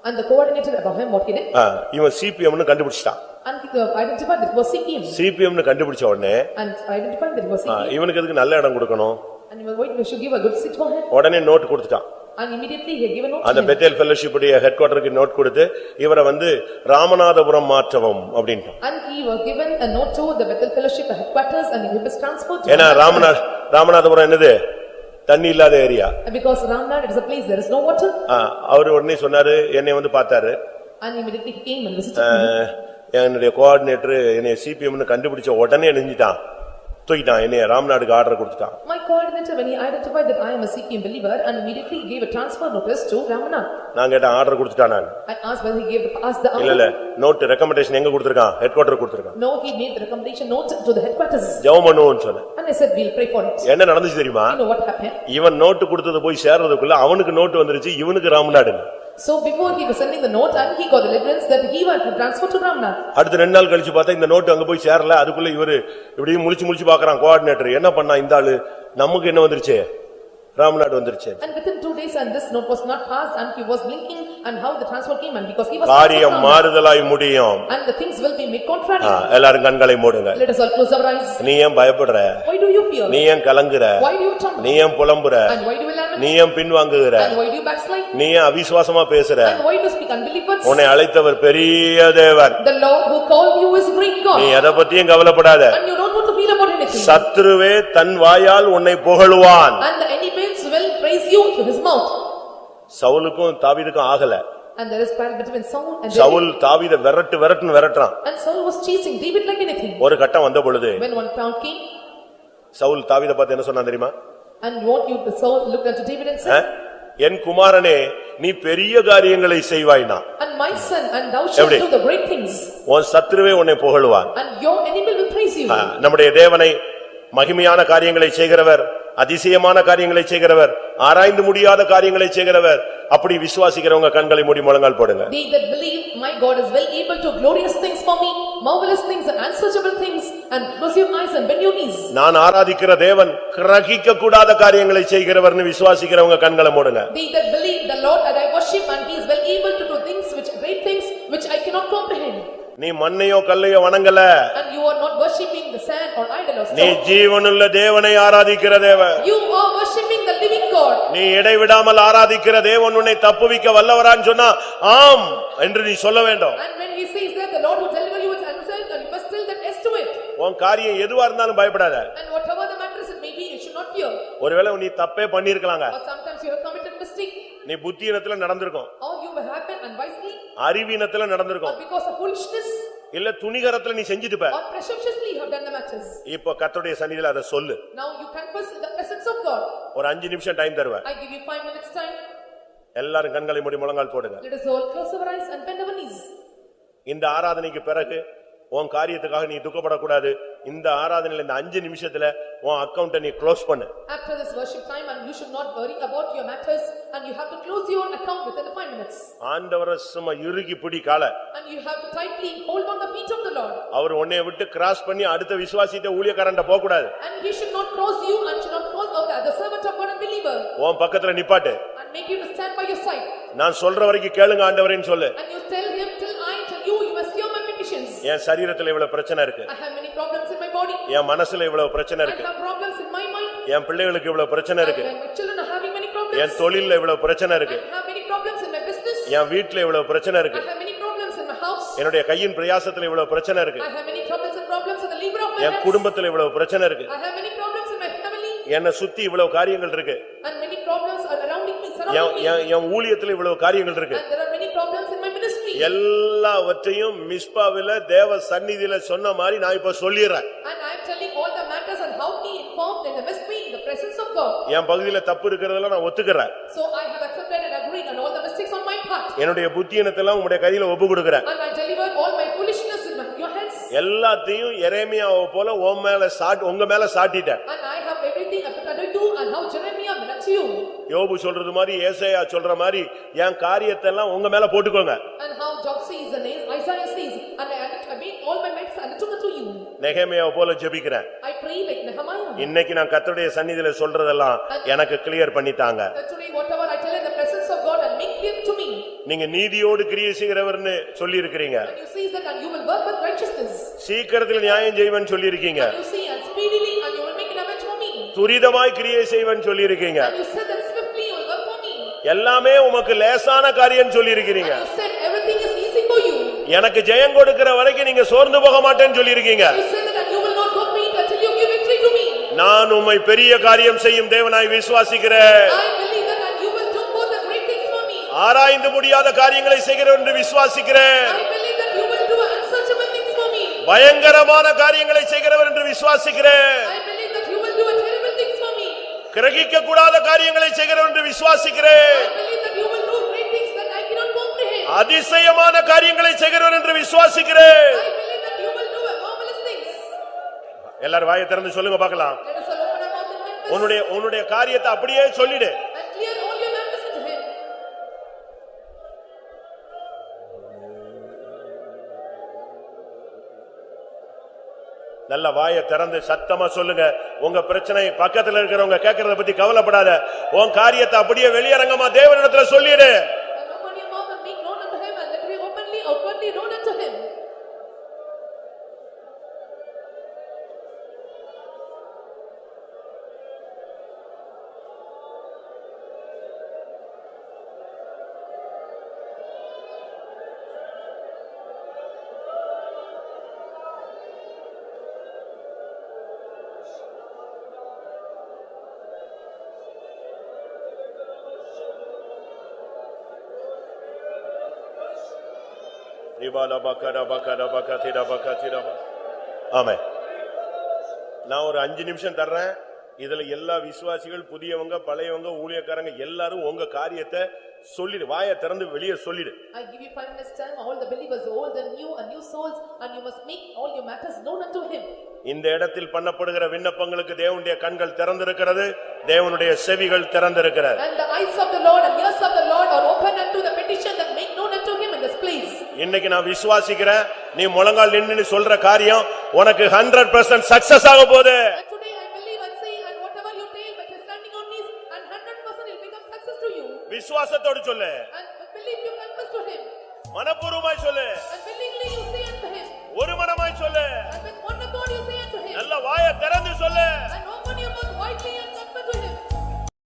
And the coordinator above him, what he did? இவன் சிபிஎம்னு கண்டுபிடிச்சிட்டான். And he identified that it was CPM. சிபிஎம்னு கண்டுபிடிச்ச உடனே And identified that it was CPM. இவனுக்கு எதுக்கு நல்ல இடம் கொடுக்கணும்? And he was waiting, we should give a good seat for him. உடனே note கொடுத்துட்டான். And immediately he gave a note. அந்த பெத்தேல் ஃபெல்லோஷிப் உடைய ஹெட் குவார்ட்டருக்கு நோட் கொடுத்து இவரை ராமநாதபுரம் மாற்றவும் அப்படின்ட்டு. And he was given a note to the Bethel fellowship headquarters, and he was transferred to. ஏனா ராமநாதபுரம் என்னது? தண்ணி இல்லாத area. Because Ramnad is a place there is no water. அவர் உடனே சொன்னாரு, என்னை வந்து பார்த்தாரு. And immediately he came and visited me. என்னுடைய கோஆர்டினேட்டர் என்னை சிபிஎம்னு கண்டுபிடிச்ச உடனே நெஞ்சிட்டான், தூக்கிட்டான், என்னைய ராம்நாடுக்கு ஆர்டர் கொடுத்துட்டான். My coordinator, when he identified that I am a CPM believer, and immediately he gave a transfer notice to Ramana. நான் கேட்டேன், ஆர்டர் கொடுத்துட்டான்? I asked whether he asked the இல்ல நோட் ரெக்கமெண்டேஷன் எங்க கொடுத்திருக்கான்? ஹெட் குவார்ட்டர் கொடுத்திருக்கான். No, he made the recommendation note to the headquarters. ஜெபம் பண்ணுவோம்னு சொன்னேன். And I said we'll pray for it. என்ன நடந்துச்சு தெரியுமா? You know what happened? இவன் நோட் கொடுத்தது போய் சேர்றதுக்குள்ள அவனுக்கு நோட் வந்துருச்சு, இவனுக்கு Ramnad. So before he was sending the note and he got the evidence that he wanted to transfer to Ramnath. அடுத்த 2 நாள் கழிச்சு பார்த்தா இந்த நோட் அங்க போய் சேரல. அதுக்குள்ள இவரு இப்படி முழிச்சு பார்க்கறான் கோஆர்டினேட்டர். என்ன பண்ணா இந்த ஆளு? நமக்கு என்ன வந்துருச்சு? ராம்நாடு வந்துருச்சு. And within 2 days and this note was not passed and he was blinking and how the transfer came and because he was காரியம் மாறுதலாய் முடியும். and the things will be made contrary. எல்லாரும் கண்களை மூடுங்க. Let us all close our eyes. நீ ஏன் பயப்படுற? Why do you fear? நீ ஏன் கலங்குற? Why do you tremble? நீ ஏன் புலம்புற? And why do you lament? நீ ஏன் பின்வாங்குகிற? And why do you backslide? நீ ஏன் அவிசுவாசமா பேசுற? And why do you speak unbelievers? உன்னை அழைத்தவர் பெரிய தேவன். The Lord who called you is great God. நீ எதை பத்தியும் கவலைப்படாத. And you don't want to feel about anything. சத்துருவே தன் வாயால் உன்னை புகழுவான். And the enemies will praise you to his mouth. சவுலுக்கும் தாவீதுக்கும் ஆகல. And there is parallel between Saul and David. Saul தாவீதை விரட்டுறான். And Saul was chasing David like anything. ஒரு கட்டம் வந்த பொழுது When one town came. Saul தாவீதை பார்த்து என்ன சொன்னான் தெரியுமா? And what you Saul looked unto David and said, என் குமாரனே நீ பெரிய காரியங்களை செய்வாய்னா. And my son, and thou shalt do the great things. உன் சத்துருவே உன்னை புகழுவான். And your enemy will praise you. நம்முடைய தேவனை மகிமையான காரியங்களை செய்கிறவர், அதிசயமான காரியங்களை செய்கிறவர், ஆராய்ந்து முடியாத காரியங்களை செய்கிறவர். அப்படி விசுவாசிக்கிறவங்க கண்களை மூடி முழங்கால் போடுங்க. They that believe my God is well able to glorious things for me, marvelous things and unsearchable things, and close your eyes and bend your knees. நான் ஆராதிக்கிற தேவன் கிரகிக்க கூடாத காரியங்களை செய்கிறவர்னு விசுவாசிக்கிறவங்க கண்களை மூடுங்க. They that believe the Lord that I worship and he is well able to do things which great things which I cannot comprehend. நீ மண்ணையோ கல்லையோ வணங்கல. And you are not worshipping the sand or idol or stone. நீ ஜீவனுள்ள தேவனை ஆராதிக்கிற தேவன். You are worshipping the living God. நீ இடைவிடாமல் ஆராதிக்கிற தேவன் உன்னை தப்புவிக்க வல்லவரான்னு சொன்னா ஆம் என்று நீ சொல்ல வேண்டும். And when he says that the Lord will deliver you with answer, and you must tell that yes to it. உன் காரியம் எதுவா இருந்தாலும் பயப்படாத. And whatever the matter is it may be, you should not fear. ஒருவேளை நீ தப்பே பண்ணிருக்கலாங்க. Or sometimes you have committed mistake. நீ புத்தியினத்துல நடந்திருக்கும். Or you have happened unwisely. அறிவீனத்துல நடந்திருக்கும். Or because of foolishness. இல்ல துணிகரத்துல நீ செஞ்சிட்டுப்ப. Or presumptuously you have done the matters. இப்போ கர்த்தருடைய சந்நிதியில அத சொல்லு. Now you confess in the presence of God. ஒரு 5 நிமிஷம் டைம் தருவேன். I give you 5 minutes time. எல்லாரும் கண்களை மூடி முழங்கால் போடுங்க. Let us all close our eyes and bend our knees. இந்த ஆராதனைக்கு பிறகு உன் காரியத்துக்காக நீ துக்கப்படக்கூடாது. இந்த ஆராதனையில இந்த 5 நிமிஷத்துல உன் அக்கவுண்ட நீ க்ளோஸ் பண்ணு. After this worship time and you should not worry about your matters and you have to close your account within the 5 minutes. ஆண்டவரை சும்மா இறுகி பிடி கால. And you have to tightly hold on the feet of the Lord. அவர் உன்னை விட்டு cross பண்ணி அடுத்த விசுவாசித்த ஊழியக்காரன்ட்ட போக கூடாது. And he should not cross you and should not cross of the other servant of God and believer. உன் பக்கத்துல நிப்பாட்டு. And make you to stand by your side. நான் சொல்ற வரைக்கும் கேளுங்க ஆண்டவரேன்னு சொல்லு. And you tell him till I tell you, you must hear my petitions. என் சரீரத்துல இவ்வளவு பிரச்சனை இருக்கு. I have many problems in my body. என் மனசுல இவ்வளவு பிரச்சனை I இருக்கு. have problems in my mind. என் பிள்ளைகளுக்கு இவ்வளவு பிரச்சனை இருக்கு. And my children are having many problems. என் தொழில்ல இவ்வளவு பிரச்சனை இருக்கு. I have many problems in my business. என் வீட்ல இவ்வளவு பிரச்சனை I இருக்கு. have many problems in my house. என்னுடைய கையின் பிரயாசத்துல இவ்வளவு பிரச்சனை இருக்கு. I have many troubles and problems in the labor of my N hands. குடும்பத்துல இவ்வளவு பிரச்சனை இருக்கு. I have many problems in my family. என்னை சுத்தி இவ்வளவு காரியங்கள் இருக்கு. And many problems are surrounding me. என் ஊழியத்துல இவ்வளவு காரியங்கள் இருக்கு. And there are many problems in my ministry. எல்லாவற்றையும் மிஸ்பாவில தேவ சந்நிதியில சொன்ன மாதிரி நான் இப்ப சொல்லிறேன். And I am telling all the matters and how he informed in the mystery in the presence of God. என் பகுதியில தப்பு இருக்கிறதெல்லாம் நான் ஒத்துக்கறேன். So I have accepted and agreed on all the mistakes on my part. என்னுடைய புத்தியினத்தெல்லாம் உம்முடைய கையில ஒப்பு கொடுக்கிறேன். And I deliver all my foolishness in your hands. எல்லாத்தையும் எரேமியாவை போல உங்க மேல சாட்டிட்டேன். And I have everything that I do and how Jeremiah belongs to you. யோபு சொல்றது மாதிரி ஏசாயா சொல்ற மாதிரி என் காரியத்தை எல்லாம் உங்க மேல போட்டுக்கோங்க. And how Job says and Isaiah says and I made all my matters undertook unto you. நெகேமியாவை போல ஜெபிக்கிறேன். I pray like Nehemiah. இன்னைக்கு நான் கர்த்தருடைய சந்நிதியில சொல்றதெல்லாம் எனக்கு கிளியர் பண்ணிட்டாங்க. Today whatever I tell in the presence of God and make clear to me. நீங்க நீதியோடு கிரியை செய்கிறவர்னு சொல்லி இருக்கீங்க. And you say that and you will work with righteousness. சீக்கிரத்தில் நியாயம் செய்வன் சொல்லி இருக்கீங்க. And you say and speedily and you will make an avenge for me. துரிதமாய் கிரியை செய்வன் சொல்லி இருக்கீங்க. And you said that swiftly you will work for me. எல்லாமே உமக்கு லேசான காரியம் சொல்லி இருக்கீங்க. And you said everything is easy for you. எனக்கு ஜெயம் கொடுக்கிற வரைக்கும் நீங்க சோர்ந்து போக மாட்டேன்னு சொல்லி இருக்கீங்க. You said that you will not go faint until you give victory to me. நான் உம்மை பெரிய காரியம் செய்யும் தேவனாய் விசுவாசிக்கிறேன். I believe that and you will do both the great things for me. ஆராய்ந்து முடியாத காரியங்களை செய்கிறேன் என்று விசுவாசிக்கிறேன். I believe that you will do unsearchable things for me. பயங்கரமான காரியங்களை செய்கிறவர் என்று விசுவாசிக்கிறேன். I believe that you will do terrible things for me. கிரகிக்க கூடாத காரியங்களை செய்கிறவர் என்று விசுவாசிக்கிறேன். I believe that you will do great things that I cannot comprehend. அதிசயமான காரியங்களை செய்கிறவர் என்று விசுவாசிக்கிறேன். I believe that you will do marvelous things. எல்லாரும் வாயை திறந்து சொல்லுங்க பார்க்கலாம். Let us all open our mouth and confess உன்னுடைய காரியத்தை அப்படியே சொல்லிடு. and clear all your matters unto him. நல்ல வாயை திறந்து சத்தமா சொல்லுங்க. உங்க பிரச்சனை பக்கத்துல இருக்கிறவங்க கேட்கறத பத்தி கவலைப்படாத. உன் காரியத்தை அப்படியே வெளியரங்கமா தேவனிடத்துல சொல்லிடு. And open your mouth and make known unto him and let it be openly, outwardly known unto him. ஆமென். நான் ஒரு 5 நிமிஷம் தர்றேன். இதுல எல்லா விசுவாசிகள், புதியவங்க, பழையவங்க, ஊழியக்காரங்க எல்லாரும் உங்க காரியத்தை சொல்லிடு. வாயை திறந்து வெளியே சொல்லிடு. I give you 5 minutes time, all the believers, old and new souls, and you must make all your matters known unto him. இந்த இடத்தில் பண்ணப்படுகிற விண்ணப்பங்களுக்கு தேவனுடைய கண்கள் திறந்திருக்கிறது, தேவனுடைய செவிகள் திறந்திருக்கிறது. And the eyes of the Lord and ears of the Lord are open unto the petition that make known unto him in this place. இன்னைக்கு நான் விசுவாசிக்கிறேன், நீ முழங்கால் நின்னு சொல்ற காரியம் உனக்கு 100% சக்சஸ் ஆக போகுது. And today I believe and say, and whatever you tell, but you're standing on knees, and 100% will become success to you. விசுவாசத்தோடு சொல்லு. And believe you confess to him. மனப்பூர்வமாய் சொல்லு. And willingly you say unto him. ஒரு மனமாய் சொல்லு. And with one accord you say unto him. நல்ல வாயை திறந்து சொல்லு. And open your mouth widely and